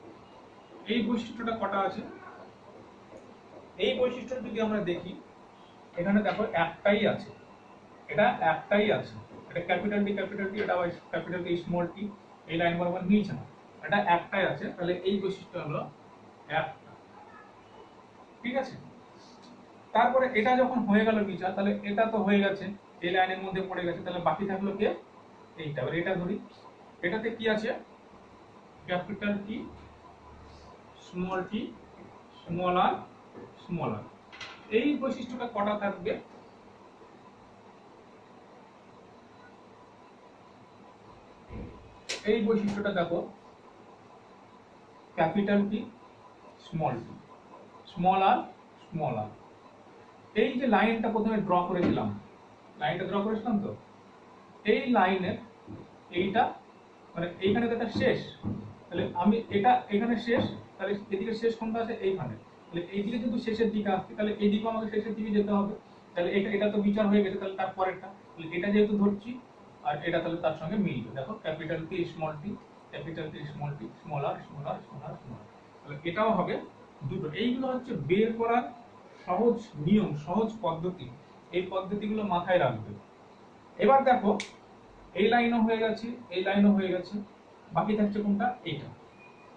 এই বৈশিষ্ট্যটা কটা আছে, এই বৈশিষ্ট্যটা যদি আমরা দেখি, এখানে দেখো একটাই আছে, এটা একটাই আছে, এটা ক্যাপিটাল টি এটা ক্যাপিটাল টি স্মল টি, এই লাইন বরাবর নিচে না, এটা একটাই আছে। তাহলে এই বৈশিষ্ট্য হলো একটা, ঠিক আছে। তারপরে এটা যখন হয়ে গেল বিচার, তাহলে এটা তো হয়ে গেছে, এই লাইনের মধ্যে পড়ে গেছে, তাহলে বাকি থাকলো কে, এইটা। এবার এটা ধরি, এটাতে কি আছে, capital T small R small R. এই বৈশিষ্ট্যটা কটা থাকবে, এই বৈশিষ্ট্যটা দেখো, capital T small R small R. এই যে লাইনটা প্রথমে ড্র করেছিলাম, লাইনটা ড্র করেছিলাম তো, এই লাইনের এইটা মানে এইখানে তো এটা শেষ, তাহলে আমি এটা এখানে শেষ, তাহলে এদিকে শেষ কোনটা আছে, এইখানে। তাহলে এইদিকে যেহেতু শেষের দিকে আসছে, তাহলে এইদিকে আমাকে শেষের দিকে যেতে হবে। তাহলে এটা এটা তো বিচার হয়ে গেছে, তাহলে তার পরেরটা, তাহলে এটা যেহেতু ধরছি, আর এটা তাহলে তার সঙ্গে মিলবে। দেখো capital T small T capital T small T small R small R small R small R, তাহলে এটাও হবে দুটো। এইগুলো হচ্ছে বের করার সহজ নিয়ম, সহজ পদ্ধতি, এই পদ্ধতিগুলো মাথায় রাখবে। এবার দেখো এই লাইনও হয়ে গেছে, এই লাইনও হয়ে গেছে, বাকি থাকছে কোনটা, এইটা।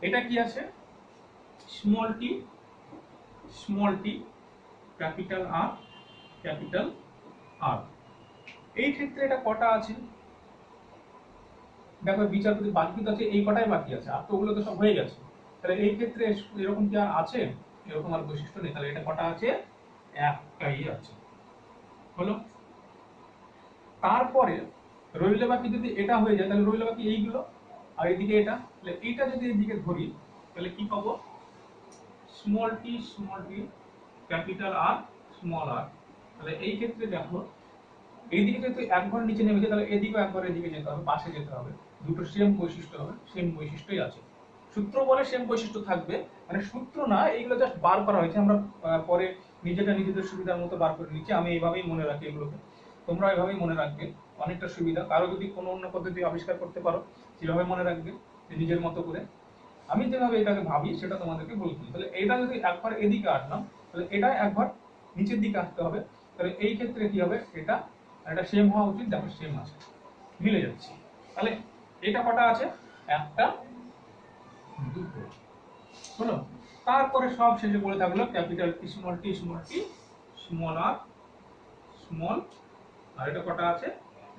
এটা কি আছে, স্মল টি ক্যাপিটাল আর। এই ক্ষেত্রে এটা কটা আছে, দেখো বিচার করতে বাকি তো আছে, এই কটাই বাকি আছে, আর তো ওগুলো তো সব হয়ে গেছে। তাহলে এই ক্ষেত্রে এরকম কি আর আছে, এরকম আর বৈশিষ্ট্য নেই। তাহলে এটা কটা আছে, একটাই আছে, হলো। তারপরে রইল বাকি, যদি এটা হয়ে যায় তাহলে রইল বাকি এইগুলো, আর এদিকে এটা। তাহলে এইটা যদি এদিকে ধরি, তাহলে কি পাবো, small T capital R small R. তাহলে এই ক্ষেত্রে দেখো এইদিকে যেহেতু এক ঘর নিচে নেমেছে, তাহলে এদিকেও এক ঘর এদিকে যেতে হবে, পাশে যেতে হবে, দুটো সেম বৈশিষ্ট্য হবে, সেম বৈশিষ্ট্যই আছে। সূত্র বলে সেম বৈশিষ্ট্য থাকবে, মানে সূত্র না, এইগুলো জাস্ট বার করা হয়েছে, আমরা পরে নিজেদের সুবিধার মতো বার করে নিচ্ছি। আমি এইভাবেই মনে রাখি এগুলোকে, তোমরা এইভাবেই মনে রাখবে, অনেকটা সুবিধা। কারো যদি কোনো অন্য পদ্ধতি আবিষ্কার করতে পারো, সেভাবে মনে রাখবে নিজের মতো করে। আমি যেভাবে এটাকে ভাবি সেটা তোমাদেরকে বলছি। তাহলে এটা যদি একবার এদিকে আসলাম, তাহলে এটা একবার নিচের দিকে আসতে হবে। তাহলে এই ক্ষেত্রে কি হবে, এটা এটা সেম হওয়া উচিত, দেখো সেম আছে, মিলে যাচ্ছে। তাহলে এটা কটা আছে, একটা দুটো, হলো। তারপরে সব শেষে পড়ে থাকলো capital T small R small R. এটা কটা আছে,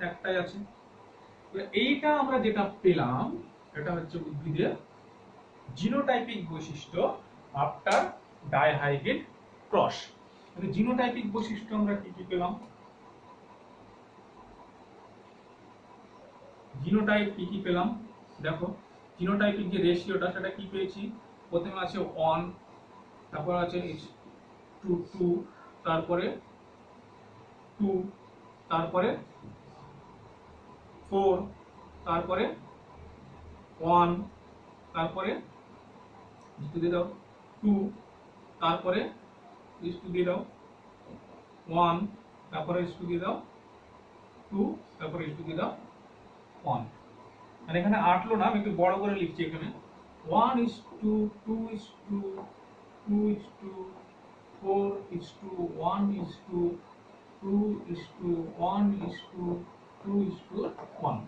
একটাই আছে। এইটা আমরা যেটা পেলাম, এটা হচ্ছে উদ্ভিদের জিনোটাইপিক বৈশিষ্ট্য আফটার ডাইহাইব্রিড ক্রস। মানে জিনোটাইপিক বৈশিষ্ট্য আমরা কি কি পেলাম, জিনোটাইপ কি কি পেলাম দেখো। জিনোটাইপিক যে রেশিওটা সেটা কি পেয়েছি, প্রথমে আছে 1, তারপর আছে 2, তারপরে 2, তারপরে 4, তারপরে 1, তারপরে ইস্টু দিয়ে দাও 2, তারপরে ইস্টু দিয়ে দাও 1, তারপরে ইস্টু দিয়ে দাও 2, তারপরে ইস্টু দিয়ে দাও 1। মানে এখানে 8 লো না, আমি একটু বড় করে লিখছি এখানে 1:2, 2:2, 2:4, 1:2, 1:1,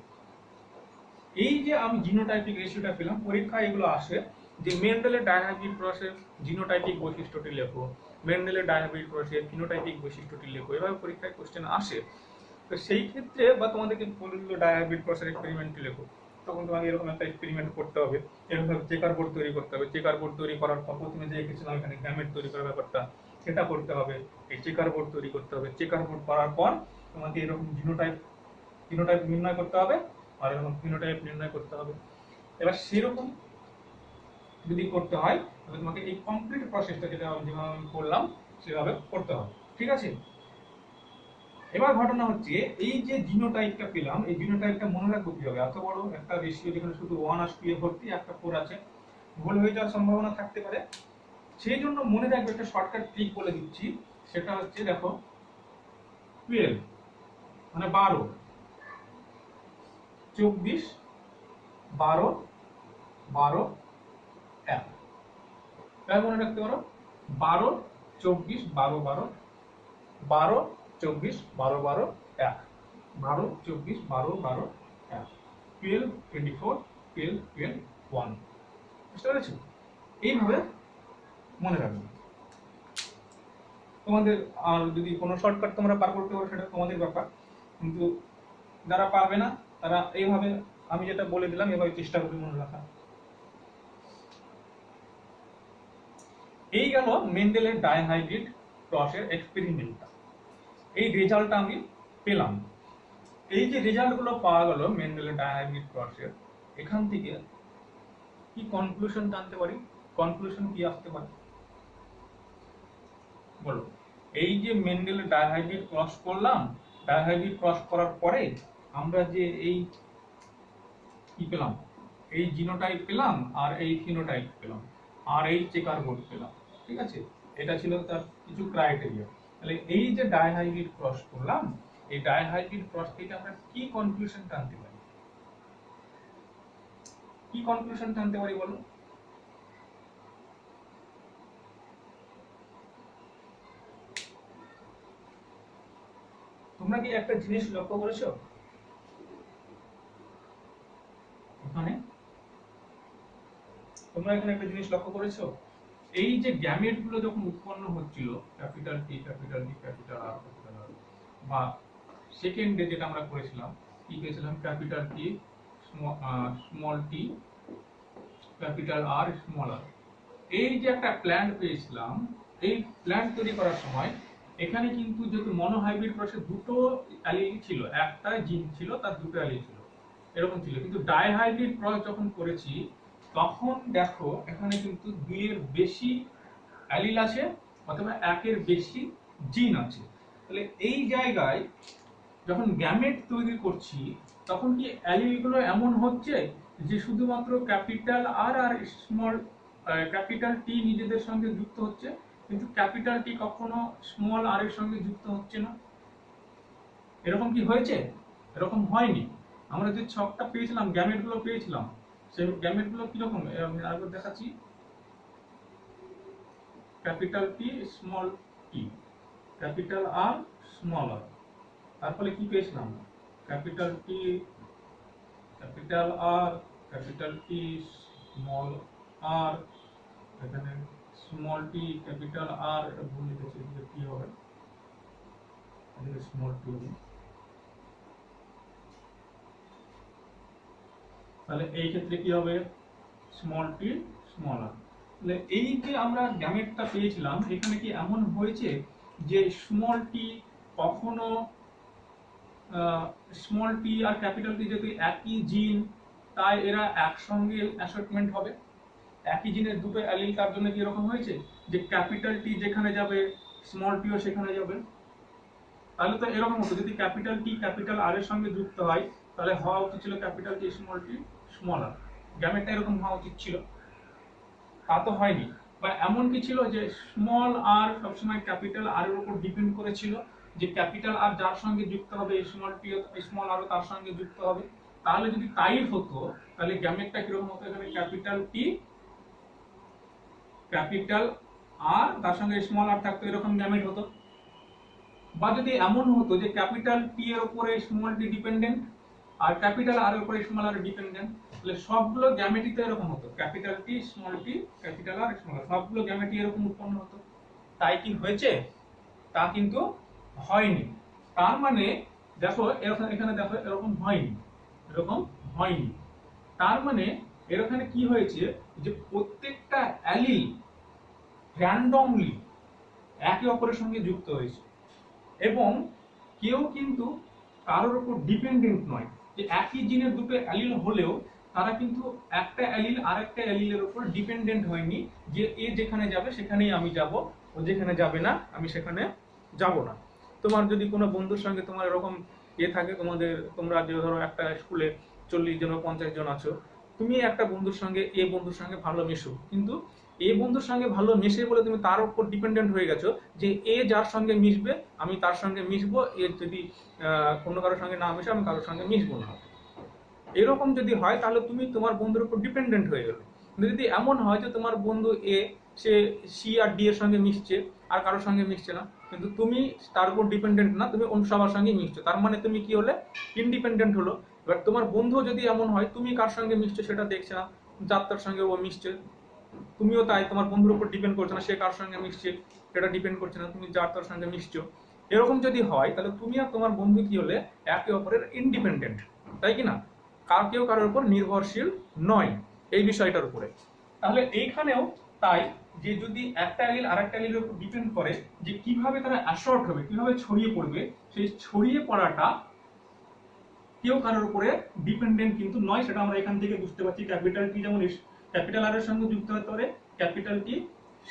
এই যে আমি জিনোটাইপিক রেশিওটা পেলাম, পরীক্ষায় এগুলো আসে যে মেন্ডেলের ডাইহাইব্রিড ক্রসের জিনোটাইপিক বৈশিষ্ট্যটি লেখো, মেন্ডেলের ডাইহাইব্রিড ক্রসের ফিনোটাইপিক বৈশিষ্ট্যটি লেখো, এভাবে পরীক্ষায় কোশ্চেন আসে। তো সেই ক্ষেত্রে বা তোমাদেরকে বললো ডাইহাইব্রিড ক্রসের এক্সপেরিমেন্টটি লেখো, তখন তোমাকে এরকম একটা এক্সপেরিমেন্ট করতে হবে, এরকম চেকার বোর্ড তৈরি করতে হবে। চেকার বোর্ড তৈরি করার পর প্রথমে যে এঁকেছিলাম এখানে গ্যামেট তৈরি করার ব্যাপারটা, সেটা করতে হবে। এই চেকার বোর্ড তৈরি করতে হবে, চেকার বোর্ড করার পর তোমাকে এরকম জিনোটাইপ নির্ণয় করতে হবে আর এরকম ফিনোটাইপ নির্ণয় করতে হবে। এবার সেরকম যদি করতে হয় তাহলে তোমাকে এই কমপ্লিট প্রসেসটা যেটা যেভাবে আমি করলাম সেভাবে করতে হবে, ঠিক আছে। এবার ঘটনা হচ্ছে এই যে জিনোটাইপটা পেলাম, এই জিনোটাইপটা মনে রাখবো কিভাবে, এত বড় একটা রেশিও যেখানে শুধু 1 আর 2 এ ভর্তি, একটা 4 আছে, ভুল হয়ে যাওয়ার সম্ভাবনা থাকতে পারে। সেই জন্য মনে রাখবে একটা শর্টকাট ট্রিক বলে দিচ্ছি, সেটা হচ্ছে দেখো 12 মানে 12, 24, 12, 12, 1। তাই মনে রাখতে পারো 12, 24, 12, 12, 12, 24, 12, 12, 1, 12, 24, 12, 12, 1, 12, 24, 12, 12, 1। বুঝতে পেরেছো? এইভাবে মনে রাখবে। তোমাদের আর যদি কোনো শর্টকাট তোমরা পার করতে পারো সেটা তোমাদের ব্যাপার, কিন্তু যারা পারবে না তারা এইভাবে আমি যেটা বলে দিলাম এভাবে চেষ্টা করবে মনে রাখা। এই গেল মেন্ডেলের ডাইহাইব্রিড ক্রসের এক্সপেরিমেন্টটা, এই রেজাল্টটা আমি পেলাম। এই যে রেজাল্টগুলো পাওয়া গেল মেন্ডেলের ডাইহাইব্রিড ক্রসের, এখান থেকে কি কনক্লুশন টানতে পারি, কনক্লুশন কি আসতে পারে বলো। এই যে মেন্ডেলের ডাইহাইব্রিড ক্রস করলাম, ডাইহাইব্রিড ক্রস করার পরে আমরা যে এই কি পেলাম, এই জিনোটাইপ পেলাম আর এই ফিনোটাইপ পেলাম আর এই চেকার বোর্ড পেলাম, ঠিক আছে। এটা ছিল তার কিছু ক্রাইটেরিয়া। তাহলে এই যে ডাইহাইব্রিড ক্রস করলাম, এই ডাইহাইব্রিড ক্রস থেকে আমরা কি কনক্লুশন টানতে পারি, কি কনক্লুশন টানতে পারি বলো। তোমরা কি একটা জিনিস লক্ষ্য করেছো, এখানে তোমরা এখানে একটা জিনিস লক্ষ্য করেছো, এই যে গ্যামেট গুলো যখন উৎপন্ন হচ্ছিল capital T, capital D, capital R, capital R, বা সেকেন্ডে যেটা আমরা করেছিলাম কি পেয়েছিলাম, capital T, small T, capital R, small R. এই যে একটা প্ল্যান্ট পেয়েছিলাম, এই প্ল্যান্ট তৈরি করার সময় এখানে কিন্তু যেহেতু মনোহাইব্রিড ক্রসে দুটো অ্যালিল ছিল, একটা জিন ছিল তার দুটো অ্যালিল ছিল, এরকম ছিল। কিন্তু ডাইহাইব্রিড ক্রস যখন করেছি তখন দেখো এখানে কিন্তু 2 এর বেশি অ্যালিল আছে অথবা 1 এর বেশি জিন আছে। তাহলে এই জায়গায় যখন গ্যামেট তৈরি করছি তখন কি অ্যালিলগুলো এমন হচ্ছে যে শুধুমাত্র ক্যাপিটাল আর আর স্মল ক্যাপিটাল টি নিজেদের সঙ্গে যুক্ত হচ্ছে, কিন্তু ক্যাপিটাল টি কখনো স্মল আর এর সঙ্গে যুক্ত হচ্ছে না। এরকম কি হয়েছে? এরকম হয়নি। আমরা যে ছকটা পেয়েছিলাম, গ্যামেটগুলো পেয়েছিলাম, সেই গ্যামেটগুলো কিরকম আমি আরেকবার দেখাচ্ছি, capital T, small T, capital R, small R. তার ফলে কি পেয়েছিলাম, capital T, capital R, capital T, small R, এখানে স্মল টি, ক্যাপিটাল আর, এটা ভুল লিখেছি, কি হবে, এখানে স্মল টি হবে। তাহলে এই ক্ষেত্রে কি হবে, স্মল টি, স্মল আর। এই যে আমরা গ্যামেটটা পেয়েছিলাম, এখানে কি এমন হয়েছে যে স্মল টি কখনো স্মল টি আর ক্যাপিটাল টি যদি একই জিন, তাই এরা একসঙ্গে অ্যাসর্টমেন্ট হবে? একই জিনের দুটো অ্যালিল, তার জন্য কি এরকম হয়েছে যে ক্যাপিটাল টি যেখানে যাবে স্মল টিও সেখানে যাবে? তাহলে তো এরকম হতো, যদি ক্যাপিটাল টি ক্যাপিটাল আর এর সঙ্গে যুক্ত হয় তাহলে হওয়া উচিত ছিল ক্যাপিটাল টি স্মল আর। গ্যামেটটা এরকম হওয়া উচিত ছিল, তা তো হয়নি। বা এমন কি ছিল যে স্মল আর সবসময় ক্যাপিটাল আর এর উপর ডিপেন্ড করেছিল, যে ক্যাপিটাল আর যার সঙ্গে যুক্ত হবে স্মল টি স্মল আরও তার সঙ্গে যুক্ত হবে? তাহলে যদি তাই হতো তাহলে গ্যামেটটা কিরকম হতো, এখানে ক্যাপিটাল টি ক্যাপিটাল আর তার সঙ্গে স্মল আর থাকতো, এরকম গ্যামেট হতো। বা যদি এমন হতো যে ক্যাপিটাল টি এর উপরে স্মল টি ডিপেন্ডেন্ট আর ক্যাপিটাল আর এর উপরে স্মল আর ডিপেন্ডেন্ট, তাহলে সবগুলো গ্যামেটই তো এরকম হতো, capital T small T capital R small R সবগুলো গ্যামেটই এরকম উৎপন্ন হতো। তাই কি হয়েছে? তা কিন্তু হয়নি। তার মানে দেখো এরকম, এখানে দেখো এরকম হয়নি, এরকম হয়নি। তার মানে এর ওখানে কি হয়েছে যে প্রত্যেকটা অ্যালিল র্যান্ডমলি একে অপরের সঙ্গে যুক্ত হয়েছে এবং কেউ কিন্তু কারোর উপর ডিপেন্ডেন্ট নয়, যে একই জিনের দুটো অ্যালিল হলেও তারা কিন্তু একটা অ্যালিল আরেকটা অ্যালিলের উপর ডিপেন্ডেন্ট হয়নি, যে এ যেখানে যাবে সেখানেই আমি যাব, ও যেখানে যাবে না আমি সেখানে যাব না। তোমার যদি কোনো বন্ধুর সঙ্গে তোমার এরকম থাকে, তোমরা যে ধরো একটা স্কুলে 40 জন 50 জন আছো, তুমি একটা বন্ধুর সঙ্গে বন্ধুর সঙ্গে ভালো মেশো, কিন্তু বন্ধুর সঙ্গে ভালো মেশে বলে তুমি তার উপর ডিপেন্ডেন্ট হয়ে গেছো যে যার সঙ্গে মিশবে আমি তার সঙ্গে মিশবো, যদি অন্য কারোর সঙ্গে না মিশে আমি কারোর সঙ্গে মিশবো না। এরকম যদি হয় তাহলে তুমি তোমার বন্ধুর উপর ডিপেন্ডেন্ট হয়ে গেলে। কিন্তু যদি এমন হয় যে তোমার বন্ধু সে সি আর ডি এর সঙ্গে মিশছে আর কারোর সঙ্গে মিশছে না, কিন্তু তুমি তার উপর ডিপেন্ডেন্ট না, তুমি অন্য সবার সঙ্গে মিশছো, তার মানে তুমি কি হলে? ইন্ডিপেন্ডেন্ট হলো। এবার তোমার বন্ধু যদি এমন হয় তুমি কার সঙ্গে মিশছো সেটা দেখছে না, যার তার সঙ্গে ও মিশছে, তুমিও তাই, তোমার বন্ধুর উপর ডিপেন্ড করছে না, সে কার সঙ্গে মিশছে সেটা ডিপেন্ড করছে না, তুমি যার তার সঙ্গে মিশছো। এরকম যদি হয় তাহলে তুমি আর তোমার বন্ধু কি হলে? একে অপরের ইন্ডিপেন্ডেন্ট, তাই কি না? কেউ কারোর উপর নির্ভরশীল নয় এই বিষয়টার উপরে। তাহলে এইখানেও তাই, যে যদি একটা অ্যালিল আরেকটা অ্যালিলের উপর ডিপেন্ড করে যে কিভাবে তারা অ্যাসর্ট হবে, কিভাবে ছড়িয়ে পড়বে, সেই ছড়িয়ে পড়াটা কেউ কারোর উপরে ডিপেন্ডেন্ট কিন্তু নয়, সেটা আমরা এখান থেকে বুঝতে পারছি। ক্যাপিটাল টি যেমন ক্যাপিটাল আর এর সঙ্গে যুক্ত হতে পারে, ক্যাপিটাল টি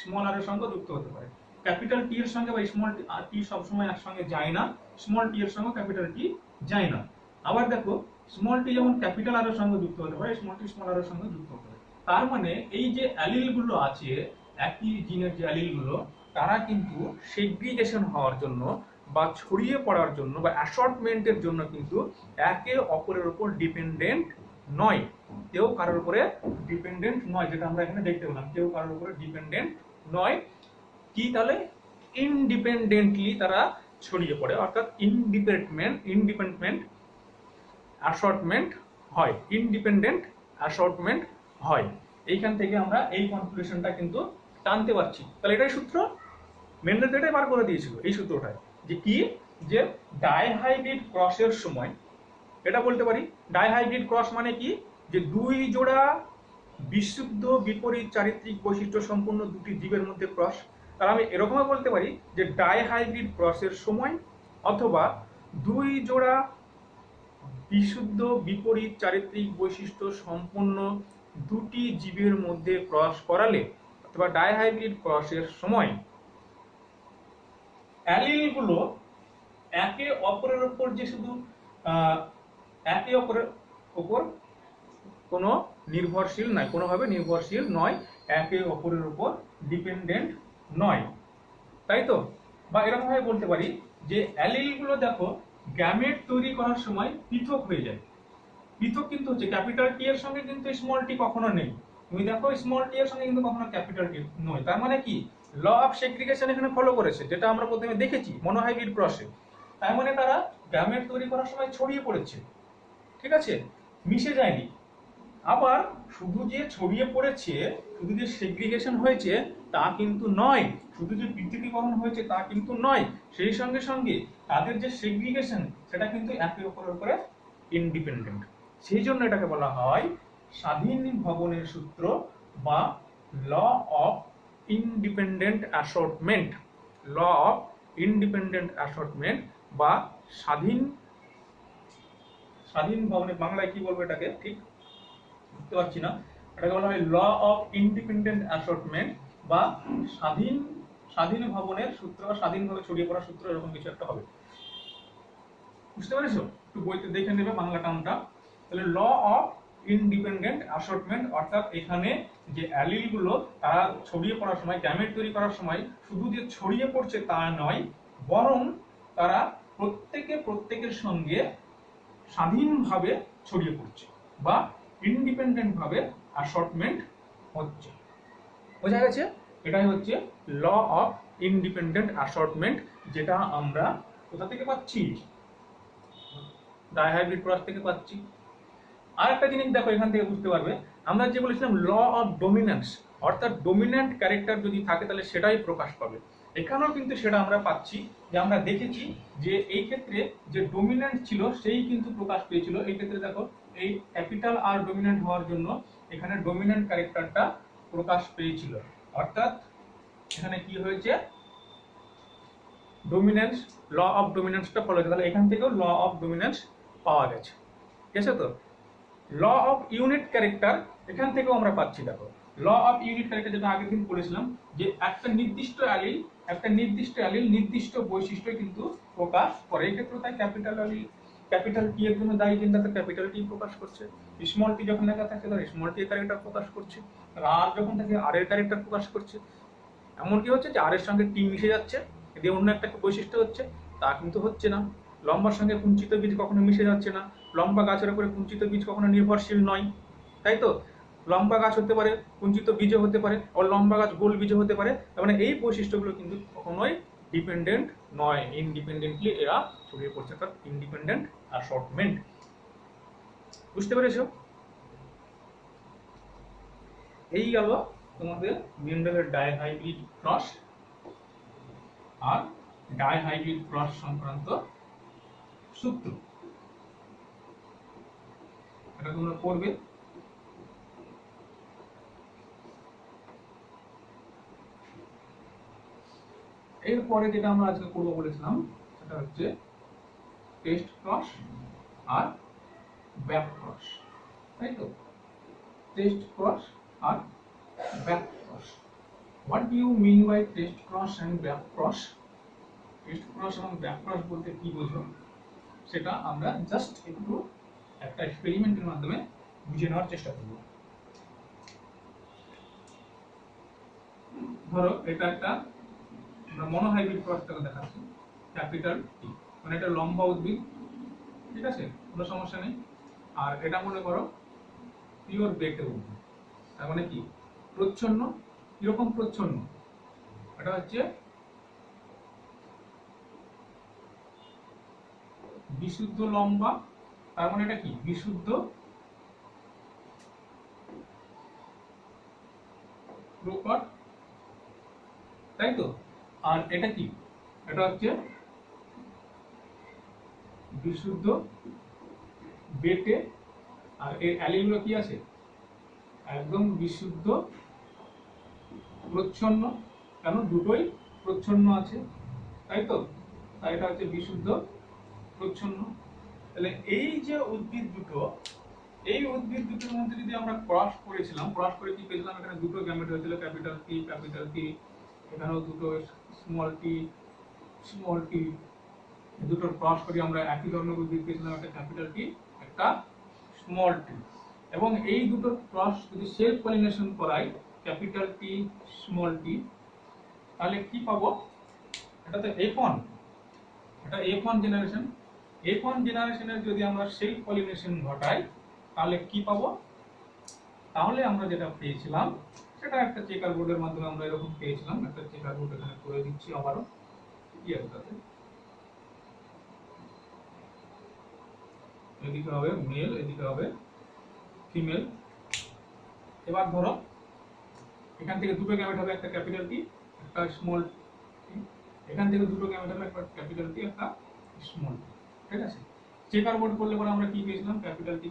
স্মল আর এর সঙ্গে যুক্ত হতে পারে। ক্যাপিটাল টি এর সঙ্গে বা স্মল টি সবসময় একসঙ্গে যায় না, স্মল টি এর সঙ্গে ক্যাপিটাল টি যায় না। আবার দেখো স্মল টি যেমন ক্যাপিটাল আর এর সঙ্গে যুক্ত হতে পারে, স্মল টি স্মল আর এর সঙ্গে যুক্ত হতে পারে। তার মানে এই যে অ্যালিল গুলো আছে, একই জিনের যে অ্যালিল গুলো, তারা কিন্তু সেগ্রিগেশন হওয়ার জন্য বা ছড়িয়ে পড়ার জন্য বা অ্যাসর্টমেন্টের জন্য কিন্তু একে অপরের উপর ডিপেন্ডেন্ট নয়, কেউ কারোর উপরে ডিপেন্ডেন্ট নয়, যেটা আমরা এখানে দেখতে পেলাম, কেউ কারোর উপরে ডিপেন্ডেন্ট নয়। কি তাহলে? ইনডিপেন্ডেন্টলি তারা ছড়িয়ে পড়ে, অর্থাৎ ইন্ডিপেন্ডেন্ট অ্যাসর্টমেন্ট হয়, ইন্ডিপেন্ডেন্ট অ্যাসর্টমেন্ট হয়। এইখান থেকে আমরা এই কনক্লুশনটা কিন্তু টানতে পারছি। তাহলে এটাই সূত্র, মেন্ডেল তো এটাই বার করে দিয়েছিল এই সূত্রটায়, যে কি, যে ডাইহাইব্রিড ক্রসের সময়, এটা বলতে পারি ডাইহাইব্রিড ক্রস মানে কি, যে দুই জোড়া বিশুদ্ধ বিপরীত চারিত্রিক বৈশিষ্ট্য সম্পন্ন দুটি জীবের মধ্যে ক্রস। তাহলে আমি এরকমও বলতে পারি যে ডাইহাইব্রিড ক্রসের সময় অথবা দুই জোড়া বিশুদ্ধ বিপরীত চারিত্রিক বৈশিষ্ট্য সম্পন্ন দুটি জীবের মধ্যে ক্রস করালে অথবা ডাইহাইব্রিড ক্রসের সময় অ্যালিলগুলো একে অপরের উপর যে শুধু একে অপরের উপর কোনো নির্ভরশীল নয়, কোনোভাবে নির্ভরশীল নয়, একে অপরের উপর ডিপেন্ডেন্ট নয়, তাই তো? বা এরকম ভাবে বলতে পারি যে অ্যালিলগুলো দেখো গ্যামেট তৈরি করার সময় পৃথক হয়ে যায়। পৃথক কিন্তু হচ্ছে, ক্যাপিটাল টি এর সঙ্গে কিন্তু স্মল টি কখনো নেই, তুমি দেখো স্মল টি এর সঙ্গে কিন্তু কখনো ক্যাপিটাল টি নয়। তার মানে কি, ল অফ সেগ্রিগেশন এখানে ফলো করেছে, যেটা আমরা প্রথমে দেখেছি মনোহাইব্রিড ক্রসে। তার মানে তারা গ্যামেট তৈরি করার সময় ছড়িয়ে পড়েছে, ঠিক আছে, মিশে যায়নি। আবার শুধু যে ছড়িয়ে পড়েছে, শুধু যে সেগ্রিগেশন হয়েছে তা কিন্তু নয়, শুধু যে পৃথকীকরণ হয়েছে তা কিন্তু নয়, সেই সঙ্গে সঙ্গে তাদের যে সেগ্রিগেশন সেটা কিন্তু একে অপরের উপরে ইন্ডিপেন্ডেন্ট। সেই জন্য এটাকে বলা হয় স্বাধীন ভবনের সূত্র বা law of independent assortment, law of independent assortment বা স্বাধীন স্বাধীন ভবনের বাংলায় কি বলবো এটাকে ঠিক বুঝতে পারছি না, এটাকে বলা হয় ল অফ ইন্ডিপেন্ডেন্ট অ্যাসর্টমেন্ট বা স্বাধীন স্বাধীন ভবনের সূত্র বা স্বাধীনভাবে ছড়িয়ে পড়া সূত্র, এরকম কিছু একটা হবে। বুঝতে পেরেছো? একটু বইতে দেখে নেবে বাংলা টার্মটা। তাহলে ল অফ ইন্ডিপেন্ডেন্ট অ্যাসর্টমেন্ট অর্থাৎ এখানে যে অ্যালিল গুলো তারা ছড়িয়ে পড়ার সময়, গ্যামেট তৈরি করার সময় শুধু যে ছড়িয়ে পড়ছে তা নয়, বরং তারা প্রত্যেকের সঙ্গে স্বাধীনভাবে ছড়িয়ে পড়ছে বা ইন্ডিপেন্ডেন্ট ভাবে অ্যাসর্টমেন্ট হচ্ছে। বোঝা গেছে? এটাই হচ্ছে ল অফ ইন্ডিপেন্ডেন্ট অ্যাসর্টমেন্ট, যেটা আমরা কোথা থেকে পাচ্ছি? ডাইহাইব্রিড ক্রস থেকে পাচ্ছি। আর একটা জিনিস দেখো, এখান থেকে বুঝতে পারবে, আমরা যে বলেছিলাম ল অফ ডমিনেন্স, অর্থাৎ ডমিন্যান্ট ক্যারেক্টার যদি থাকে তাহলে সেটাই প্রকাশ পাবে। এখানেও কিন্তু সেটা আমরা পাচ্ছি, যে আমরা দেখেছি যে এই ক্ষেত্রে যে ডমিন্যান্ট ছিল সেই কিন্তু প্রকাশ পেয়েছিল। এই ক্ষেত্রে দেখো, এই ক্যাপিটাল আর ডমিন্যান্ট হওয়ার জন্য এখানে ডমিন্যান্ট ক্যারেক্টারটা প্রকাশ পেয়েছিল, অর্থাৎ এখানে কি হয়েছে? ডমিনেন্স, ল অফ ডমিনেন্সটা ফলো হয়েছে। তাহলে এখান থেকেও ল অফ ডমিনেন্স পাওয়া গেছে। ঠিক আছে? তো ল অফ ইউনিট ক্যারেক্টার এখান থেকেও আমরা পাচ্ছি। দেখো, ল অফ ইউনিট ক্যারেক্টার যেটা আগের দিন বলেছিলাম, যে একটা নির্দিষ্ট অ্যালিল নির্দিষ্ট বৈশিষ্ট্য কিন্তু প্রকাশ করে। এক্ষেত্রে তাই ক্যাপিটাল অ্যালিল ক্যাপিটাল টি এর জন্য দায়ী, কিন্তু তাতে ক্যাপিটাল টি প্রকাশ করছে। স্মল টি যখন লেখা থাকে তাহলে স্মল টি এর ক্যারেক্টার প্রকাশ করছে। আর যখন থাকে আর এর ক্যারেক্টার প্রকাশ করছে। এমন কি হচ্ছে যে আর এর সঙ্গে টি মিশে যাচ্ছে, এদের অন্য একটা বৈশিষ্ট্য হচ্ছে, তা কিন্তু হচ্ছে না। লম্বার সঙ্গে কুঞ্চিত বীজ কখনো মিশে যাচ্ছে না। লম্বা গাছের উপরে কুঞ্চিত বীজ কখনো নির্ভরশীল নয়, তাই তো? লম্বা গাছ হতে পারে, কুঞ্চিত বীজও হতে পারে, আর লম্বা গাছ গোল বীজও হতে পারে। তার মানে এই বৈশিষ্ট্যগুলো কিন্তু কখনোই ডিপেন্ডেন্ট নয়, ইনডিপেন্ডেন্টলি এরা ছড়িয়ে পড়ছে, অর্থাৎ ইন্ডিপেন্ডেন্ট অ্যাসর্টমেন্ট। বুঝতে পেরেছো? এই গেল তোমাদের মেন্ডেলের ডাইহাইব্রিড ক্রস আর ডাইহাইব্রিড ক্রস সংক্রান্ত সূত্র। এটা তোমরা পড়বে। এরপরে যেটা আমরা আজকে করবো বলেছিলাম সেটা হচ্ছে টেস্ট ক্রস আর ব্যাক ক্রস, তাই তো? টেস্ট ক্রস আর back cross. What do you mean by test cross and back cross? Test cross এবং ব্যাক ক্রস বলতে কি বোঝো সেটা আমরা জাস্ট একটু একটা এক্সপেরিমেন্টের মাধ্যমে বুঝে নেওয়ার চেষ্টা করব। ধরো এটা একটা আমরা মনোহাইব্রিড ক্রসটাকে দেখাচ্ছি, ক্যাপিটাল টি, মানে এটা লম্বা উদ্ভিদ, ঠিক আছে, কোনো সমস্যা নেই। আর এটা মনে করো পিওর বেটে উদ্ভিদ, তার মানে কি প্রচ্ছন্ন। কিরকম প্রচ্ছন্ন? এটা হচ্ছে বিশুদ্ধ লম্বা, তার মানে এটা কি বিশুদ্ধ প্রকট, তাই তো? আর এটা কি? এটা হচ্ছে বিশুদ্ধ বেটে। আর এর অ্যালিলগুলো কি আছে? একদম বিশুদ্ধ প্রচ্ছন্ন, কেন দুটোই প্রচ্ছন্ন আছে, তাই তো? তাই এটা হচ্ছে বিশুদ্ধ প্রচ্ছন্ন। তাহলে এই যে উদ্ভিদ দুটো, এই উদ্ভিদ দুটোর মধ্যে যদি আমরা ক্রস করেছিলাম, ক্রস করে কি পেয়েছিলাম? এখানে দুটো গ্যামেট হয়েছিল, ক্যাপিটাল টি, এখানেও দুটো স্মল টি, দুটোর ক্রস করে আমরা একই ধরনের উদ্ভিদ পেয়েছিলাম, একটা ক্যাপিটাল টি, একটা স্মল টি। এবং এই দুটোর ক্রস যদি সেলফ পলিনেশন করাই, ক্যাপিটাল টি স্মল টি, তাহলে কি পাবো? এটা তো F1, এটা F1 জেনারেশন। F1 জেনারেশনের যদি আমরা সেলফ পলিনেশন ঘটাই তাহলে কি পাবো? তাহলে আমরা যেটা পেয়েছিলাম সেটা একটা চেকার বোর্ডের মাধ্যমে আমরা এরকম পেয়েছিলাম। একটা চেকার বোর্ড এখানে করে দিচ্ছি আবারও, কি আছে তাতে? এদিকে হবে মেল, এদিকে হবে ফিমেল। এবার ধরো এখান থেকে দুটো গ্যামেট হবে, একটা ক্যাপিটাল টি, একটা স্মল টি। এখান থেকে দুটো গ্যামেট হবে, একটা ক্যাপিটাল টি, একটা স্মল টি, ঠিক আছে? চেকার বোর্ড করলে পরে আমরা কি পেয়েছিলাম? ক্যাপিটাল টি,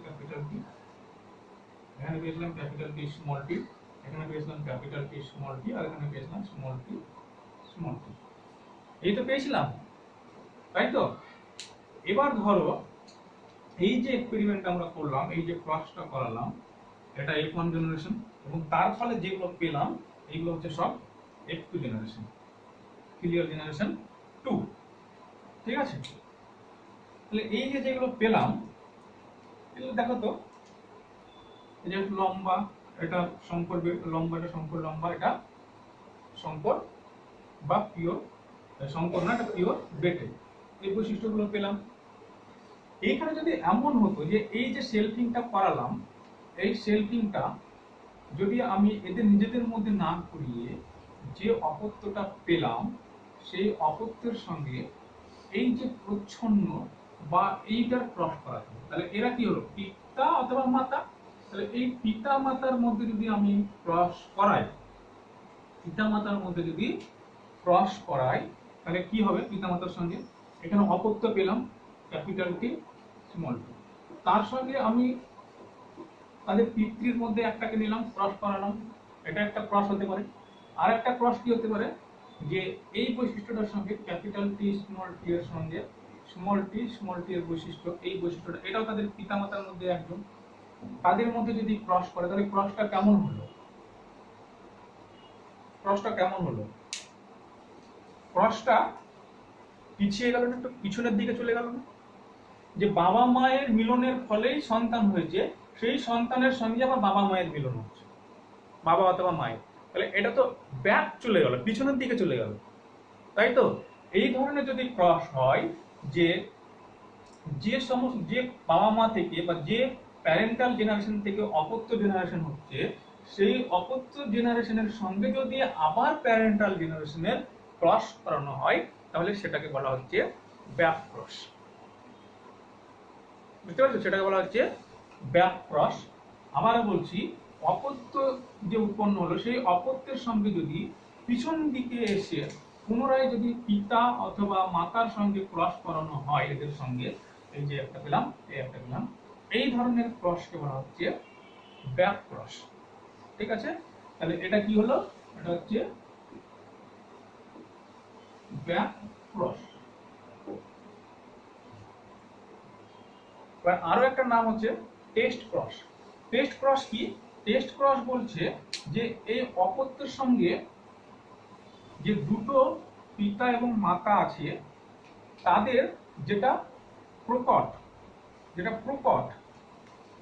এখানে পেয়েছিলাম ক্যাপিটাল টি স্মল টি। এখানে পেয়েছিলাম ক্যাপিটাল টি স্মল টি, আর এখানে পেয়েছিলাম স্মল টি স্মল টি। এই তো পেয়েছিলাম, তাই তো? এবার ধরো এই যে এক্সপেরিমেন্ট আমরা করলাম, এই যে ক্রসটা করালাম, এটা F1 জেনারেশন, এবং তার ফলে যেগুলো পেলাম এইগুলো হচ্ছে সব F2 জেনারেশন, ফিলিয়াল জেনারেশন 2। ঠিক আছে? তাহলে এই যে যেগুলো পেলাম এগুলো দেখো তো, এই যে লম্বা, এটা শঙ্কর লম্বা, এটা শঙ্কর লম্বা, এটা শঙ্কর বা পিওর শঙ্কর না, এটা পিওর বেটে, এই বৈশিষ্ট্যগুলো পেলাম। এইখানে যদি এমন হতো যে এই যে সেলফিংটা করালাম, এই সেলফিংটা যদি আমি এদের নিজেদের মধ্যে না করিয়ে যে অপত্যটা পেলাম সেই অপত্যের সঙ্গে এই যে প্রচ্ছন্ন বা এইটার ক্রস করাতো, তাহলে এরা কি হলো, পিতা অথবা মাতা। তাহলে এই পিতা মাতার মধ্যে যদি আমি ক্রস করাই, পিতা মাতার মধ্যে যদি ক্রস করাই তাহলে কি হবে, পিতা মাতার সঙ্গে এখানে অপত্য পেলাম ক্যাপিটাল টি স্মল টি, তার সঙ্গে আমি তাদের পিতৃর মধ্যে একটাকে নিলাম, ক্রস করালাম, এটা একটা ক্রস হতে পারে। আর একটা ক্রস কি হতে পারে, যে এই বৈশিষ্ট্যটার সঙ্গে ক্যাপিটাল টি স্মল টি এর সঙ্গে স্মল টি এর বৈশিষ্ট্য, এই বৈশিষ্ট্যটা এটাও তাদের পিতামাতার মধ্যে একজন, তাদের মধ্যে যদি ক্রস করে তাহলে ক্রসটা কেমন হলো, ক্রসটা কেমন হলো, ক্রসটা পিছিয়ে গেল না, একটু পিছনের দিকে চলে গেল না? যে বাবা মায়ের মিলনের ফলেই সন্তান হয়েছে, সেই সন্তানের সঙ্গে আবার বাবা মায়ের মিলন হচ্ছে, বাবা অথবা মায়ের, তাহলে এটা তো ব্যাক চলে গেল, পিছনের দিকে চলে গেল, তাই তো? এই ধরনের যদি ক্রস হয়, যে যে সমস্ত যে বাবা মা থেকে বা যে প্যারেন্টাল জেনারেশন থেকে অপত্য জেনারেশন হচ্ছে, সেই অপত্য জেনারেশনের সঙ্গে যদি আবার প্যারেন্টাল জেনারেশনের ক্রস করানো হয় তাহলে সেটাকে বলা হচ্ছে ব্যাক ক্রস। বুঝতে পারছো? সেটাকে বলা হচ্ছে ব্যাক ক্রস। আবারও বলছি, অপত্য যে উৎপন্ন হলো সেই অপত্যের সঙ্গে যদি পিছন দিকে এসে পুনরায় যদি পিতা অথবা মাতার সঙ্গে ক্রস করানো হয় এদের সঙ্গে, এই যে একটা পেলাম, এই একটা পেলাম, এই ধরনের ক্রসকে বলা হচ্ছে ব্যাক ক্রস। ঠিক আছে? তাহলে এটা কি হলো, এটা হচ্ছে ব্যাক ক্রস। আরো একটা নাম হচ্ছে টেস্ট ক্রস। টেস্ট ক্রস কি? টেস্ট ক্রস বলছে যে এই অপত্যের সঙ্গে যে দুটো পিতা এবং মাতা আছে তাদের যেটা প্রকট,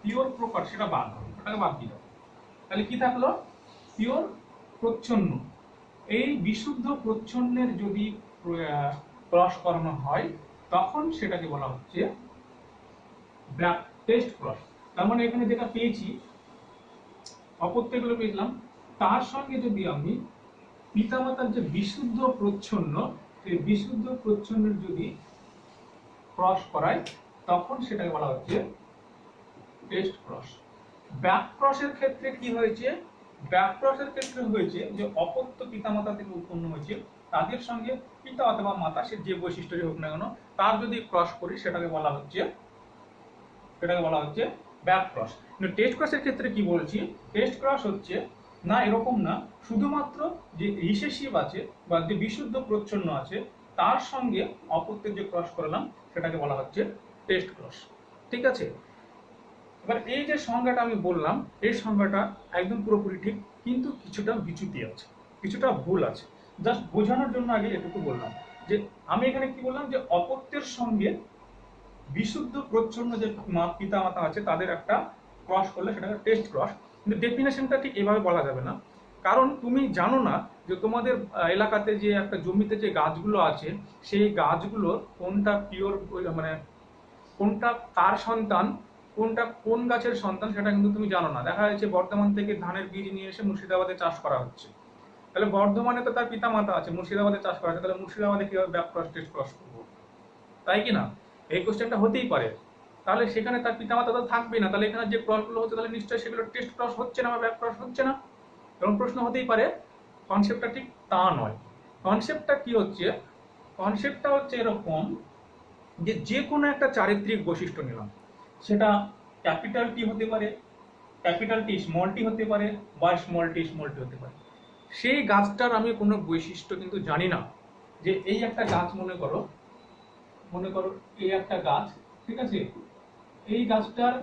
পিওর প্রকট, সেটা বাদ হবে, ওটাকে বাদ দিয়ে দাও। তাহলে কি থাকলো, পিওর প্রচ্ছন্ন। এই বিশুদ্ধ প্রচ্ছন্নের যদি ক্রস করানো হয় তখন সেটাকে বলা হচ্ছে ব্যাক টেস্ট ক্রস। তার মানে এখানে যেটা পেয়েছি, অপত্যগুলো পেয়েছিলাম, তার সঙ্গে যদি আমি পিতামাতার যে বিশুদ্ধ প্রচ্ছন্ন, সেই বিশুদ্ধ প্রচ্ছন্নের যদি ক্রস করাই তখন সেটাকে বলা হচ্ছে টেস্ট ক্রস। ব্যাক ক্রসের ক্ষেত্রে কি হয়েছে, ব্যাক ক্রসের ক্ষেত্রে হয়েছে যে অপত্য পিতামাতা থেকে উৎপন্ন হয়েছে, তাদের সঙ্গে পিতা অথবা মাতা সে যে বৈশিষ্ট্যই হোক না কেন তার যদি ক্রস করি সেটাকে বলা হচ্ছে ব্যাক ক্রস। কিন্তু টেস্ট ক্রসের ক্ষেত্রে কি বলছি, টেস্ট ক্রস হচ্ছে না এরকম না, শুধুমাত্র যে রিসেসিভ আছে বা যে বিশুদ্ধ প্রচ্ছন্ন আছে তার সঙ্গে অপত্যের যে ক্রস করলাম সেটাকে বলা হচ্ছে টেস্ট ক্রস। ঠিক আছে? এবার এই যে সংজ্ঞাটা আমি বললাম, এই সংজ্ঞাটা একদম পুরোপুরি ঠিক, কিন্তু কিছুটা বিচ্যুতি আছে, কিছুটা ভুল আছে। জাস্ট বোঝানোর জন্য আগে এটুকু বললাম যে আমি এখানে কি বললাম, যে অপত্যের সঙ্গে বিশুদ্ধ প্রচ্ছন্ন যে পিতা মাতা আছে তাদের একটা ক্রস করলে সেটাকে টেস্ট ক্রস। কিন্তু ডেফিনেশনটা ঠিক এভাবে বলা যাবে না, কারণ তুমি জানো না যে তোমাদের এলাকাতে যে একটা জমিতে যে গাছগুলো আছে সেই গাছগুলো কোনটা পিওর, মানে কোনটা কার সন্তান, কোনটা কোন গাছের সন্তান সেটা কিন্তু তুমি জানো না। দেখা যাচ্ছে বর্ধমান থেকে ধানের বীজ নিয়ে এসে মুর্শিদাবাদে চাষ করা হচ্ছে, তাহলে বর্ধমানে তো তার পিতা মাতা আছে, মুর্শিদাবাদে চাষ করা হচ্ছে, তাহলে মুর্শিদাবাদে কিভাবে ব্যাক ক্রস টেস্ট ক্রস করবো? তাই কি না? এই কোশ্চেনটা হতেই পারে। তাহলে সেখানে তার পিতামাতা তো থাকবেই না, তাহলে এখানে যে ক্রসগুলো হচ্ছে তাহলে নিশ্চয়ই সেগুলো টেস্ট ক্রস হচ্ছে না বা ব্যাক ক্রস হচ্ছে না, এরকম প্রশ্ন হতেই পারে। কনসেপ্টটা ঠিক তা নয়। কনসেপ্টটা কি হচ্ছে, কনসেপ্টটা হচ্ছে এরকম যে যে কোনো একটা চারিত্রিক বৈশিষ্ট্য নিলাম, সেটা ক্যাপিটাল টি হতে পারে, ক্যাপিটাল টি স্মল টি হতে পারে বা স্মল টি হতে পারে। সেই গাছটার আমি কোনো বৈশিষ্ট্য কিন্তু জানি না, যে এই একটা গাছ মনে করো এই একটা গাছ, ঠিক আছে, এই গাছটার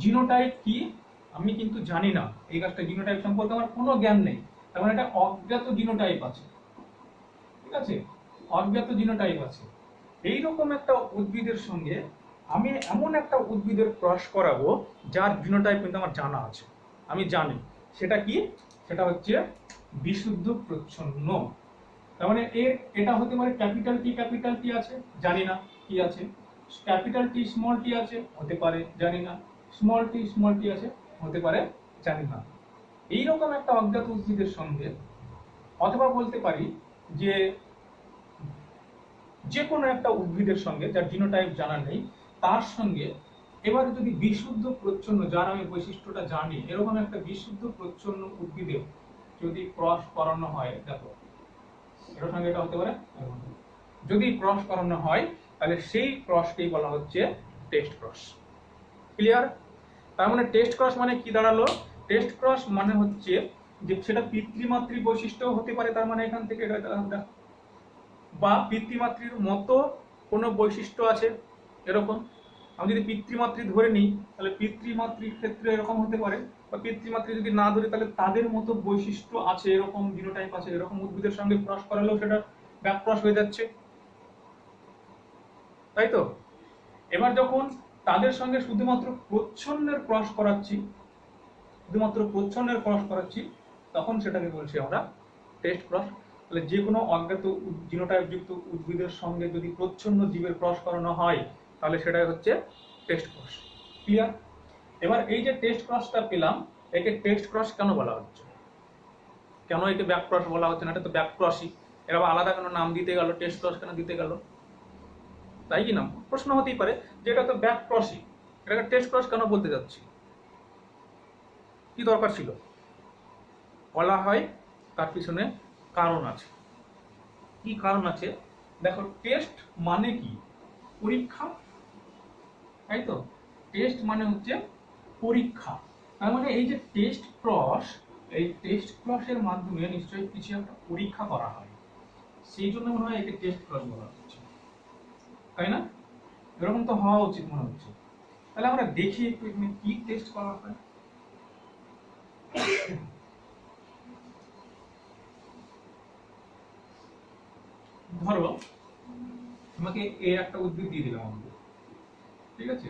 জিনোটাইপ কি আমি কিন্তু জানি না, এই গাছটার জিনোটাইপ সম্পর্কে আমার কোনো জ্ঞান নেই, তার মানে এটা অজ্ঞাত জিনোটাইপ আছে, ঠিক আছে, অজ্ঞাত জিনোটাইপ আছে। এইরকম একটা উদ্ভিদের সঙ্গে আমি এমন একটা উদ্ভিদের ক্রস করাবো যার জিনোটাইপ কিন্তু আমার জানা আছে, আমি জানি সেটা কি, সেটা হচ্ছে বিশুদ্ধ প্রচ্ছন্ন। তার মানে এটা হতে পারে ক্যাপিটাল টি আছে, জানি না কি আছে, ক্যাপিটাল টি স্মল টি আছে, হতে পারে, জানি না, স্মল টি আছে, হতে পারে, জানি না। এইরকম একটা অজ্ঞাত উদ্ভিদের সঙ্গে, অথবা বলতে পারি যে যে কোনো একটা উদ্ভিদের সঙ্গে যার জিনোটাইপ জানা নেই, তার সঙ্গে এবারে যদি বিশুদ্ধ প্রচ্ছন্ন, যার আমি বৈশিষ্ট্যটা জানি, এরকম একটা বিশুদ্ধ প্রচ্ছন্ন উদ্ভিদের যদি ক্রস করানো হয়, দেখো এটার সঙ্গে এটা হতে পারে, যদি ক্রস করানো হয় তাহলে সেই ক্রসকেই বলা হচ্ছে টেস্ট ক্রস। ক্লিয়ার? তার মানে টেস্ট ক্রস মানে কি দাঁড়ালো? টেস্ট ক্রস মানে হচ্ছে যে সেটা পিতৃমাতৃ বৈশিষ্ট্য হতে পারে, তার মানে এখান থেকে এটা, বা পিতৃমাতৃর মতো কোনো বৈশিষ্ট্য আছে এরকম। আমি যদি পিতৃমাতৃ ধরে নিই তাহলে পিতৃমাতৃর ক্ষেত্রে এরকম হতে পারে, বা পিতৃমাতৃ যদি না ধরে তাহলে তাদের মতো বৈশিষ্ট্য আছে, এরকম জিনোটাইপ আছে, এরকম উদ্ভিদের সঙ্গে ক্রস করালেও সেটা ব্যাক ক্রস হয়ে যাচ্ছে, তাই তো? এবার যখন তাদের সঙ্গে শুধুমাত্র প্রচ্ছন্নের ক্রস করাচ্ছি, তখন সেটাকে বলছি আমরা টেস্ট ক্রস। তাহলে যে কোনো অজ্ঞাত জিনোটাইপ যুক্ত উদ্ভিদের সঙ্গে যদি প্রচ্ছন্ন জীবের ক্রস করানো হয় তাহলে সেটাই হচ্ছে টেস্ট ক্রস। ক্লিয়ার? এবার এই যে টেস্ট ক্রসটা পেলাম, একে টেস্ট ক্রস কেন বলা হচ্ছে, কেন একে ব্যাক ক্রস বলা হচ্ছে না? এটা তো ব্যাক ক্রসই, এর আবার আলাদা কেন নাম দিতে গেল, টেস্ট ক্রস কেন দিতে গেল? তাই কি না প্রশ্ন হতেই পারে যে এটা তো ব্যাক ক্রসই, এটাকে টেস্ট ক্রস কেন বলতে যাচ্ছি, কি দরকার ছিল? বলা হয় তার পিছনে কারণ আছে। কি কারণ আছে? দেখো, টেস্ট মানে কি? পরীক্ষা, তাই তো? টেস্ট মানে হচ্ছে পরীক্ষা। তার মানে এই যে টেস্ট ক্রস, এই টেস্ট ক্রসের মাধ্যমে নিশ্চয়ই কিছু একটা পরীক্ষা করা হয়, সেই জন্য মনে হয় একে টেস্ট ক্রস বলা হচ্ছে, তাই না? এরকম তো হওয়া উচিত মনে হচ্ছে। তাহলে আমরা দেখি একটু এখানে কি টেস্ট করা হয়। ধরো তোমাকে এই একটা উদ্ভিদ দিয়ে দিলাম আমাদের, ঠিক আছে,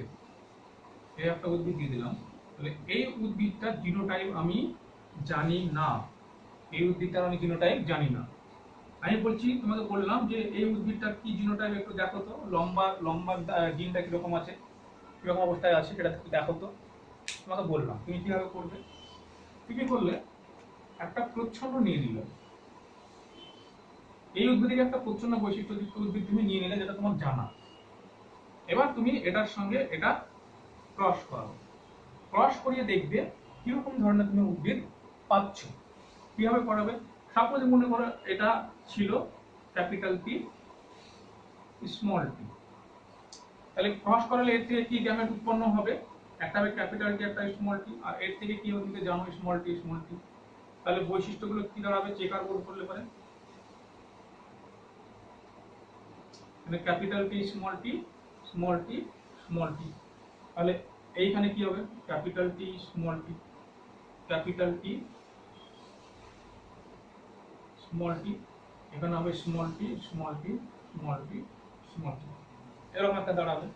এই একটা উদ্ভিদ দিয়ে দিলাম, তাহলে এই উদ্ভিদটার জিনোটাইপ আমি জানি না, এই উদ্ভিদটার আমি জিনোটাইপ জানি না। আমি বলছি, তোমাকে বললাম যে এই উদ্ভিদটার কি জিনোটাইপ একটু দেখো তো, লম্বা জিনটা কিরকম আছে, কিরকম অবস্থায় আছে সেটা দেখো তো। তোমাকে বললাম, তুমি কিভাবে করবে? তুমি করলে একটা প্রচ্ছন্ন নিয়ে নিলে, এই উদ্ভিদের একটা প্রচ্ছন্ন বৈশিষ্ট্যযুক্ত উদ্ভিদ তুমি নিয়ে নিলে যেটা তোমার জানা। এবার তুমি এটার সঙ্গে এটা ক্রস করাও, ক্রস করিয়ে দেখবে কিরকম ধরনের তুমি উদ্ভিদ পাচ্ছ। কিভাবে করাবে? সাপোজ মনে করো এটা ছিল ক্যাপিটাল টি স্মল টি, তাহলে ক্রস করালে এর থেকে কি গ্যামেট উৎপন্ন হবে? একটা হবে ক্যাপিটাল টি, একটা স্মল টি, আর এর থেকে কি হবে তুমি জানো, স্মল টি। তাহলে বৈশিষ্ট্যগুলো কি দাঁড়াবে চেকার বোর্ড করলে পারে, মানে ক্যাপিটাল টি স্মল টি, তাহলে এইখানে কি হবে? Capital T small T, capital T small টি, এখানে হবে স্মল টি, এরকম একটা দাঁড়াবে।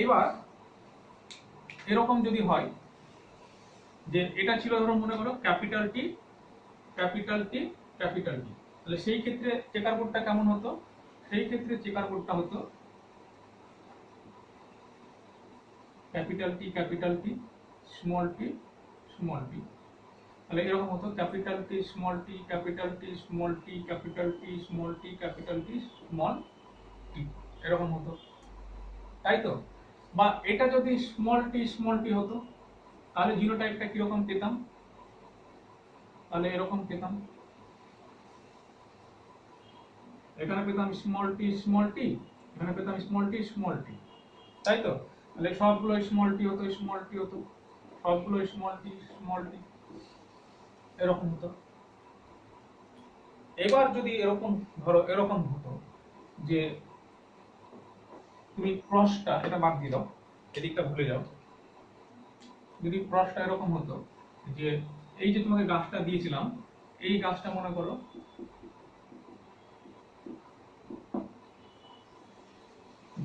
এবার এরকম যদি হয় যে এটা ছিল ধরো মনে করো ক্যাপিটাল টি, তাহলে সেই ক্ষেত্রে চেকার বোর্ডটা কেমন হতো? সেই ক্ষেত্রে চেকার বোর্ডটা হতো ক্যাপিটাল টি স্মল টি, তাহলে এরকম হতো ক্যাপিটাল টি স্মল টি, এরকম হতো, তাই তো? বা এটা যদি স্মল টি হতো তাহলে জিনোটাইপটা কিরকম পেতাম? তাহলে এরকম পেতাম, এখানে পেতাম স্মল টি, এখানে পেতাম স্মল টি, তাই তো? তাহলে সবগুলো স্মল টি হতো, সবগুলো স্মল টি এরকম হতো। এবার যদি এরকম ধরো এরকম হতো যে তুমি ক্রসটা এটা বাদ দিয়ে দাও, এদিকটা ভুলে যাও, যদি ক্রসটা এরকম হতো যে এই যে তোমাকে গাছটা দিয়েছিলাম, এই গাছটা মনে করো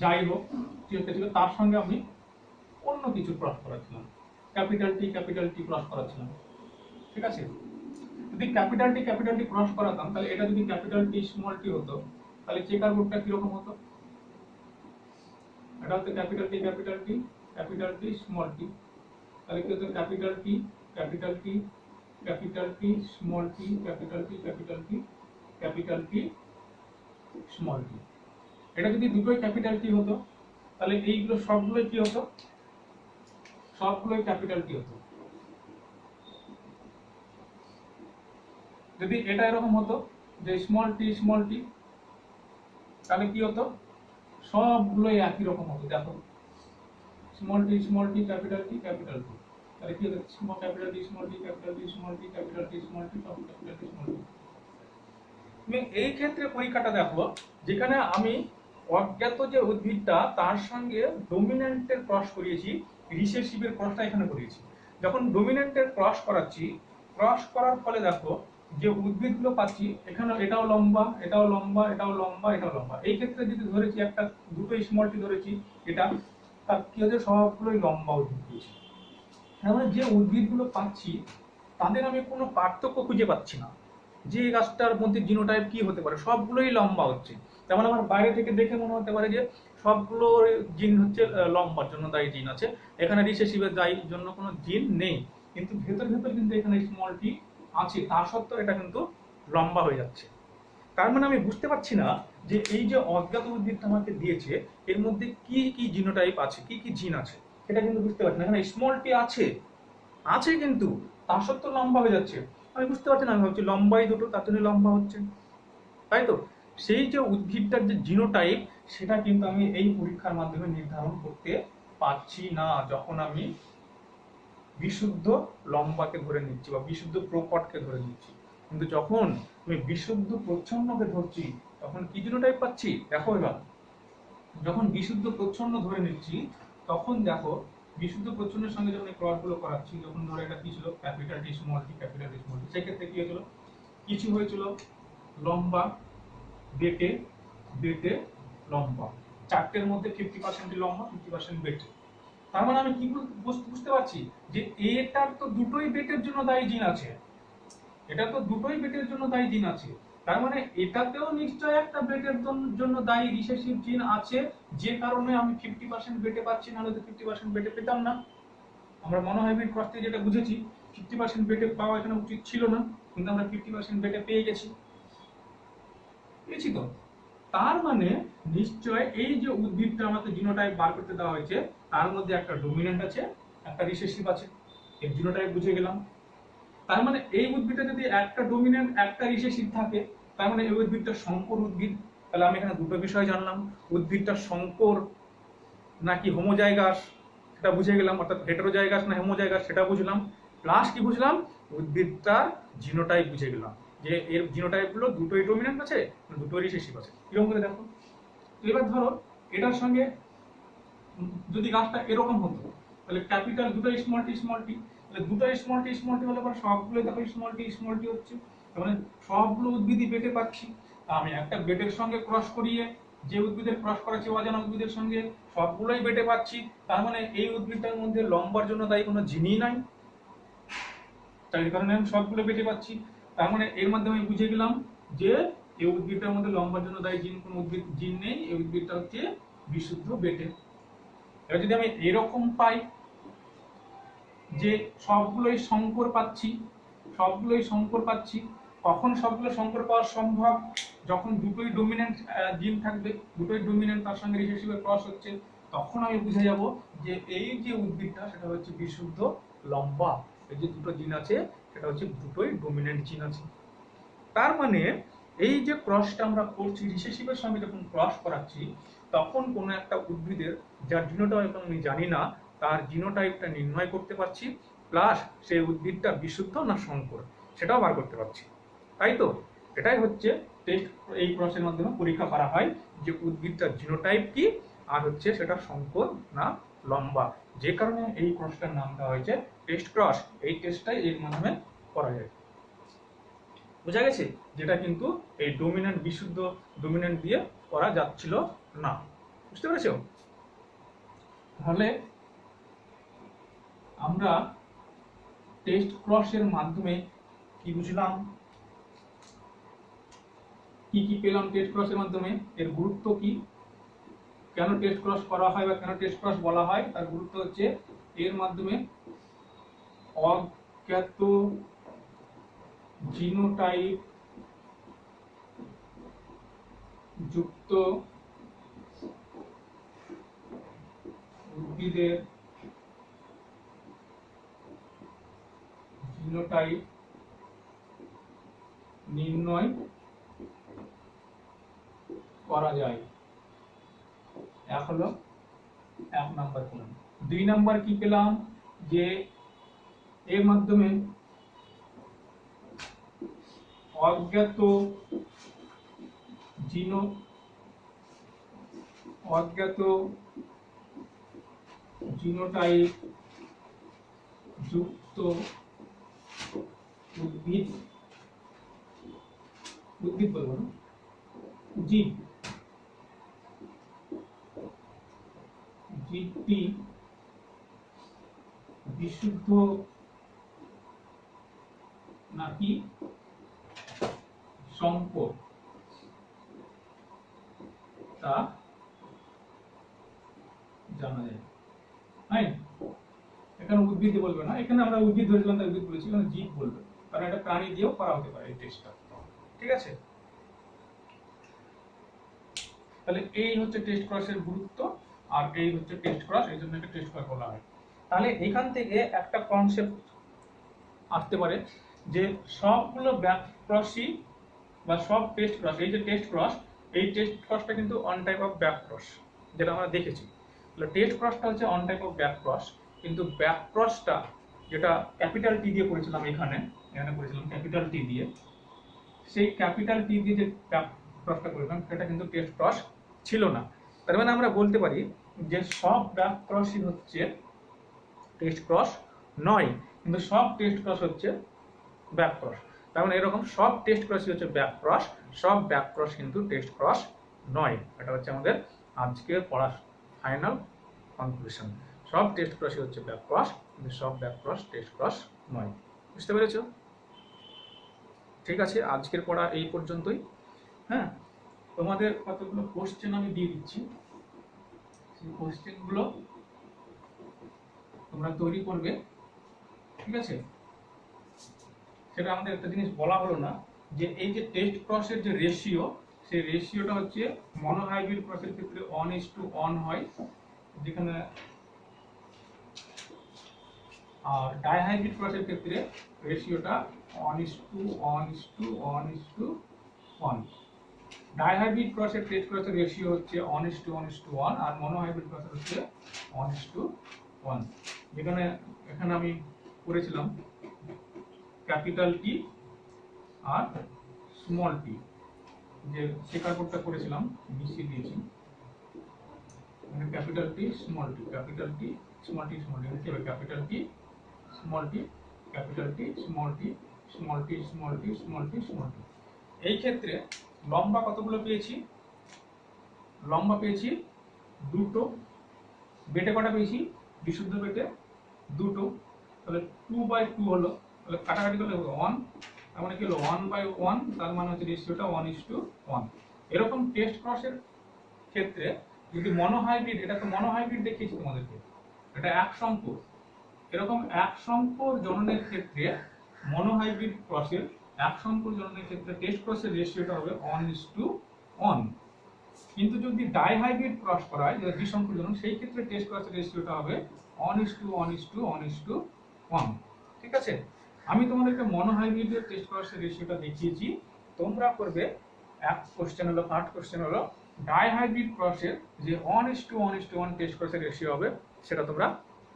যাই হোক কি ছিল, তার সঙ্গে আমি অন্য কিছু ক্রস করাচ্ছিলাম, ক্যাপিটাল টি ক্রস করাচ্ছিলাম, ঠিক আছে। যদি ক্যাপিটাল টি ক্রস করাতাম, তাহলে এটা যদি ক্যাপিটাল টি স্মল টি হতো, তাহলে চেকার বোর্ডটা কিরকম হতো, এটা হচ্ছে ক্যাপিটাল টি স্মল টি, তাহলে কি হতো capital T small T capital T small T. এটা যদি দুটোই ক্যাপিটাল টি হতো, তাহলে এইগুলো সবগুলোই কি হতো, সবগুলোই ক্যাপিটাল টি হতো। যদি এটা এরকম হতো যে স্মল টি, তাহলে কি হতো, সবগুলোই একই রকম হতো। দেখো স্মল টি ক্যাপিটাল টি, তাহলে কি হতো small capital T small T capital T small T capital T small T সব ক্যাপিটাল টি স্মল টি। তুমি এই ক্ষেত্রে পরীক্ষাটা দেখো, যেখানে আমি অজ্ঞাত যে উদ্ভিদটা তার সঙ্গে ডমিন্যান্টের ক্রস করিয়েছি, রিসেসিভের ক্রসটা এখানে করিয়েছি। যখন ডমিন্যান্টের ক্রস করাচ্ছি, ক্রস করার ফলে দেখো যে উদ্ভিদগুলো পাচ্ছি, এখানে এটাও লম্বা, এটাও লম্বা, এটাও লম্বা, এটাও লম্বা। এই ক্ষেত্রে যদি ধরেছি একটা দুটো স্মল টি ধরেছি, এটা তার কি হচ্ছে সবগুলোই লম্বা উদ্ভিদ পেয়েছি। তার মানে যে উদ্ভিদগুলো পাচ্ছি তাদের আমি কোনো পার্থক্য খুঁজে পাচ্ছি না, যে গাছটার মধ্যে জিনোটাইপ কি হতে পারে, সবগুলোই লম্বা হচ্ছে। তেমন আমার বাইরে থেকে দেখে মনে হতে পারে যে সবগুলো জিন হচ্ছে লম্বার জন্য দায়ী জিন আছে, এখানে রিসেসিভের দায়ীর জন্য কোনো জিন নেই, কিন্তু ভেতর কিন্তু এখানে স্মল টি আছে, তা সত্ত্বেও এটা কিন্তু লম্বা হয়ে যাচ্ছে। তার মানে আমি বুঝতে পারছি না যে এই যে অজ্ঞাত উদ্ভিদটা আমাকে দিয়েছে এর মধ্যে কি কি জিনোটাইপ আছে, কি কি জিন আছে, সেটা কিন্তু বুঝতে পারছি না। এখানে স্মল টি আছে কিন্তু তা সত্ত্বেও লম্বা হয়ে যাচ্ছে, আমি বুঝতে পারছি না। আমি ভাবছি লম্বাই দুটো, তার জন্য লম্বা হচ্ছে, তাই তো। সেই যে উদ্ভিদটার যে জিনোটাইপ সেটা কিন্তু আমি এই পরীক্ষার মাধ্যমে নির্ধারণ করতে পারছি না, যখন আমি বিশুদ্ধ লম্বাকে ধরে নিচ্ছি বা বিশুদ্ধ প্রকটকে ধরে নিচ্ছি। কিন্তু যখন আমি বিশুদ্ধ প্রচ্ছন্নকে ধরছি, তখন কি জিনোটাইপ পাচ্ছি দেখো। এবার যখন বিশুদ্ধ প্রচ্ছন্ন ধরে নিচ্ছি, তখন দেখো বিশুদ্ধ প্রচ্ছন্নের সঙ্গে যখন এই ক্রসগুলো করাচ্ছি, যখন ধরো এটা কি ছিল ক্যাপিটাল টি স্মল টি, সেক্ষেত্রে কি হয়েছিল, কিছু হয়েছিল লম্বা, বেটে, লম্বা, চারটের মধ্যে 50% লম্বা, 50% বেটে। তার মানে আমি কি বুঝতে পারছি যে এটার তো দুটোই বেটের জন্য দায়ী জিন আছে, তার মানে এটাতেও নিশ্চয় একটা বেটের জন্য দায়ী রিসেসিভ জিন আছে, যে কারণে আমি 50% বেটে পাচ্ছি, নাহলে তো 50% বেটে পেতাম না। আমরা মনোহাইব্রিড ক্রস থেকে যেটা বুঝেছি 50% বেটে পাওয়া এখানে উচিত ছিল না, কিন্তু আমরা 50% বেটে পেয়ে গেছি তো। তার মানে নিশ্চয় এই যে উদ্ভিদটা আমাকে জিনোটাইপ বার করতে দেওয়া হয়েছে, তার মধ্যে একটা ডমিন্যান্ট আছে, একটা রিসেসিভ আছে, এর জিনোটাইপ বুঝে গেলাম। তার মানে এই উদ্ভিদটা যদি একটা ডমিন্যান্ট একটা রিসেসিভ থাকে, তার মানে এই উদ্ভিদটা সংকর উদ্ভিদ। তাহলে আমি এখানে দুটো বিষয় জানলাম, উদ্ভিদটা সংকর নাকি হোমোজাইগাস সেটা বুঝে গেলাম, অর্থাৎ হেটেরোজাইগাস না হোমোজাইগাস সেটা বুঝলাম। প্লাস কি বুঝলাম, উদ্ভিদটার জিনোটাইপ বুঝে গেলাম, যে এর জিনোটাইপ গুলো দুটোই ডমিন্যান্ট আছে, দুটোই রিসেসিভ আছে। কিরকম করে দেখো, এবার ধরো এটার সঙ্গে যদি গাছটা এরকম হতো, তাহলে ক্যাপিটাল দুটো স্মল টি, তাহলে দুটো স্মল টি হলে পরে সবগুলো দেখো স্মল টি হচ্ছে, তার মানে সবগুলো উদ্ভিদই বেটে পাচ্ছি। আমি একটা বেটের সঙ্গে ক্রস করিয়ে যে উদ্ভিদের ক্রস করাচ্ছি অজানা উদ্ভিদের সঙ্গে, সবগুলোই বেটে পাচ্ছি, তার মানে এই উদ্ভিদটার মধ্যে লম্বার জন্য দায়ী কোনো জিনই নাই, তাই কারণে আমি সবগুলো বেটে পাচ্ছি। তার মানে এর মাধ্যমে আমি বুঝে গেলাম যে এই উদ্ভিদটার মধ্যে লম্বার জন্য দায়ী জিন কোনো জিন নেই, এই উদ্ভিদটা হচ্ছে বিশুদ্ধ বেটে। এবার যদি আমি এরকম পাই যে সবগুলোই সংকর পাচ্ছি, কখন সবগুলো সংকর পাওয়া সম্ভব, যখন দুটোই ডমিন্যান্ট জিন থাকবে, দুটোই ডমিন্যান্ট তার সঙ্গে রিসেসিভের ক্রস হচ্ছে, তখন আমি বুঝে যাব যে এই যে উদ্ভিদটা সেটা হচ্ছে বিশুদ্ধ লম্বা, এই যে দুটো জিন আছে সেটা হচ্ছে দুটোই ডমিন্যান্ট জিন আছে। তার মানে এই যে ক্রসটা আমরা করছি রিসেসিভের সঙ্গে যখন ক্রস করাচ্ছি, তখন কোনো একটা উদ্ভিদের যার জিনোটাইপ আমি জানি না, তার জিনোটাইপটা নির্ণয় করতে পারছি, প্লাস সেই উদ্ভিদটা বিশুদ্ধ না সংকর সেটাও বার করতে পারছি। তাই তো এটাই হচ্ছে টেস্ট, এই ক্রসের মাধ্যমে পরীক্ষা করা হয় যে উদ্ভিদটার জিনোটাইপ কি আর হচ্ছে সেটা সংকর না লম্বা, যে কারণে এই ক্রসটার নাম দেওয়া হয়েছে টেস্ট ক্রস। এই টেস্টটাই এর মাধ্যমে করা যায়, বোঝা গেছে? যেটা কিন্তু এই ডমিন্যান্ট বিশুদ্ধ ডমিন্যান্ট দিয়ে করা যাচ্ছিল না, বুঝতে পেরেছো? তাহলে আমরা টেস্ট ক্রসের মাধ্যমে কি বুঝলাম, কি কি পেলাম টেস্ট ক্রসের মাধ্যমে, এর গুরুত্ব কি, কেন টেস্ট ক্রস করা হয় বা কেন টেস্ট ক্রস বলা হয়, তার গুরুত্ব হচ্ছে এর মাধ্যমে অজ্ঞাত জিনোটাইপ যুক্ত উদ্ভিদের জিনোটাইপ নির্ণয় করা যায়। এক হলো, এক নাম্বার পেলাম। 2 নাম্বার কি পেলাম, যে এর মাধ্যমে অজ্ঞাত জিনোটাইপ যুক্ত উদ্ভিদ বলবো না, জীবটি বিশুদ্ধ নাকি সংকর তা জানা যায়। হ্যাঁ, এখানে উদ্ভিদ বলবে না, এখানে আমরা উদ্ভিদ ধরেছিলাম তাই উদ্ভিদ বলেছি, এখানে জীব বলবে, কারণ এটা প্রাণী দিয়েও করা হতে পারে এই টেস্টটা। ঠিক আছে, তাহলে এই হচ্ছে টেস্ট ক্রসের গুরুত্ব, আর এই হচ্ছে টেস্ট ক্রস, এই জন্য এটা টেস্ট ক্রস বলা হয়। তাহলে এখান থেকে একটা কনসেপ্ট আসতে পারে যে সবগুলো ব্যাক ক্রসই বা সব টেস্ট ক্রস, এই যে টেস্ট ক্রস, এই টেস্ট ক্রসটা কিন্তু on type of back cross, যেটা আমরা দেখেছি। তাহলে টেস্ট ক্রসটা হচ্ছে on type of back cross, কিন্তু ব্যাক ক্রসটা যেটা ক্যাপিটাল টি দিয়ে করেছিলাম, এখানে করেছিলাম ক্যাপিটাল টি দিয়ে, সেই ক্যাপিটাল টি দিয়ে যে ব্যাক ক্রসটা করেছিলাম সেটা কিন্তু টেস্ট ক্রস ছিল না। তার মানে আমরা বলতে পারি যে সব ব্যাক ক্রসই হচ্ছে টেস্ট ক্রস নয়, কিন্তু সব টেস্ট ক্রস হচ্ছে ব্যাক ক্রস। তার মানে এরকম সব টেস্ট ক্রসই হচ্ছে ব্যাক ক্রস, সব ব্যাক ক্রস কিন্তু টেস্ট ক্রস নয়। এটা হচ্ছে আমাদের আজকের পড়ার ফাইনাল কনক্লুশন। সব টেস্ট ক্রসই হচ্ছে ব্যাক ক্রস, কিন্তু সব ব্যাক ক্রস টেস্ট ক্রস নয়। বুঝতে পেরেছো? ঠিক আছে, আজকের পড়া এই পর্যন্তই। হ্যাঁ, তোমাদের কতগুলো কোশ্চেন আমি দিয়ে দিচ্ছি, সেই কোশ্চেনগুলো তোমরা তৈরি করবে। ঠিক আছে, সেটা আমাদের একটা জিনিস বলা হলো না, যে এই যে টেস্ট ক্রসের যে রেশিও, সেই রেশিওটা হচ্ছে মনোহাইব্রিড ক্রসের ক্ষেত্রে 1:1 হয়, যেখানে আর ডাইহাইব্রিড ক্রসের ক্ষেত্রে রেশিওটা 1:1:1:1। ডাইহাইব্রিড ক্রসের টেস্ট ক্রসের রেশিও হচ্ছে 1:1:1, আর মনোহাইব্রিড ক্রসের হচ্ছে 1:1। যেখানে এখানে আমি করেছিলাম ক্যাপিটাল টি আর স্মল টি, যে শেখার কোডটা করেছিলাম মিশিয়ে দিয়েছি, মানে capital T small T, capital T small T, small T, কি হবে capital T small T, capital T small T, small T small T small T small T. এই ক্ষেত্রে লম্বা কতগুলো পেয়েছি, লম্বা পেয়েছি দুটো, বেটে কটা পেয়েছি, বিশুদ্ধ বেটে দুটো, তাহলে 2/2 হলো, তাহলে কাটাকাটি করলে 1, তার মানে কি হলো 1/1, তার মানে হচ্ছে রেশিওটা 1:1। এরকম টেস্ট ক্রসের ক্ষেত্রে যদি মনোহাইব্রিড, এটা তো মনোহাইব্রিড দেখিয়েছি তোমাদেরকে, এটা এক সংকর, এরকম এক সংকর জননের ক্ষেত্রে মনোহাইব্রিড ক্রসের এক সংকর জননের ক্ষেত্রে টেস্ট ক্রসের রেশিওটা হবে 1:1। কিন্তু যদি ডাইহাইব্রিড ক্রস করা হয়, যেটা দ্বিসংকর জনন, সেই ক্ষেত্রে টেস্ট ক্রসের রেশিওটা হবে 1:1:1:1। ঠিক আছে, আমি তোমাদেরকে মনোহাইব্রিডের টেস্ট ক্রসের রেশিওটা দেখিয়েছি, তোমরা করবে এক কোশ্চেন হলো, ফার্স্ট কোশ্চেন হলো ডাইহাইব্রিড ক্রসের যে 1:1:1 টেস্ট ক্রসের রেশিও হবে সেটা তোমরা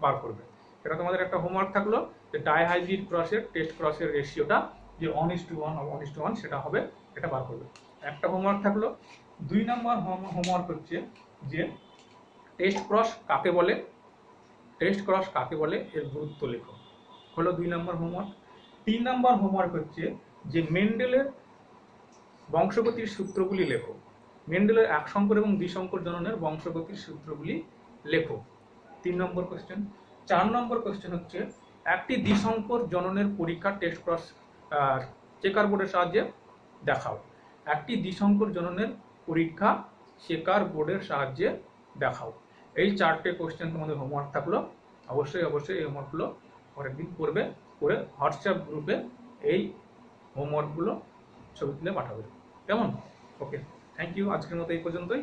বার করবে। সেটা তোমাদের একটা হোমওয়ার্ক থাকলো, ডাইহাইব্রিড ক্রসের টেস্ট ক্রসের রেশিওটা যে 1:1 সেটা হবে, এটা বার করবে। একটা হোমওয়ার্ক থাকলো। 2 নম্বর হোমওয়ার্ক হচ্ছে যে টেস্ট ক্রস কাকে বলে, টেস্ট ক্রস কাকে বলে এর গুরুত্ব লেখো, হলো 2 নম্বর হোমওয়ার্ক। 3 নম্বর হোমওয়ার্ক হচ্ছে যে মেন্ডেলের বংশগতির সূত্রগুলি লেখো, মেন্ডেলের এক সংকর এবং দ্বিসংকর জননের বংশগতির সূত্রগুলি লেখো, 3 নম্বর কোশ্চেন। 4 নম্বর কোশ্চেন হচ্ছে একটি দ্বিসংকর জননের পরীক্ষা টেস্ট ক্রস চেকার বোর্ডের সাহায্যে দেখাও। একটি দ্বিসংকর জননের পরীক্ষা চেকার বোর্ডের সাহায্যে দেখাও। এই 4টে কোশ্চেন তোমাদের হোমওয়ার্ক থাকলো। অবশ্যই এই হোমওয়ার্কগুলো পরের দিন করবে, করে হোয়াটসঅ্যাপ গ্রুপে এই হোমওয়ার্কগুলো ছবি তুলে পাঠাবে, কেমন? ওকে, থ্যাংক ইউ। আজকের মতো এই পর্যন্তই।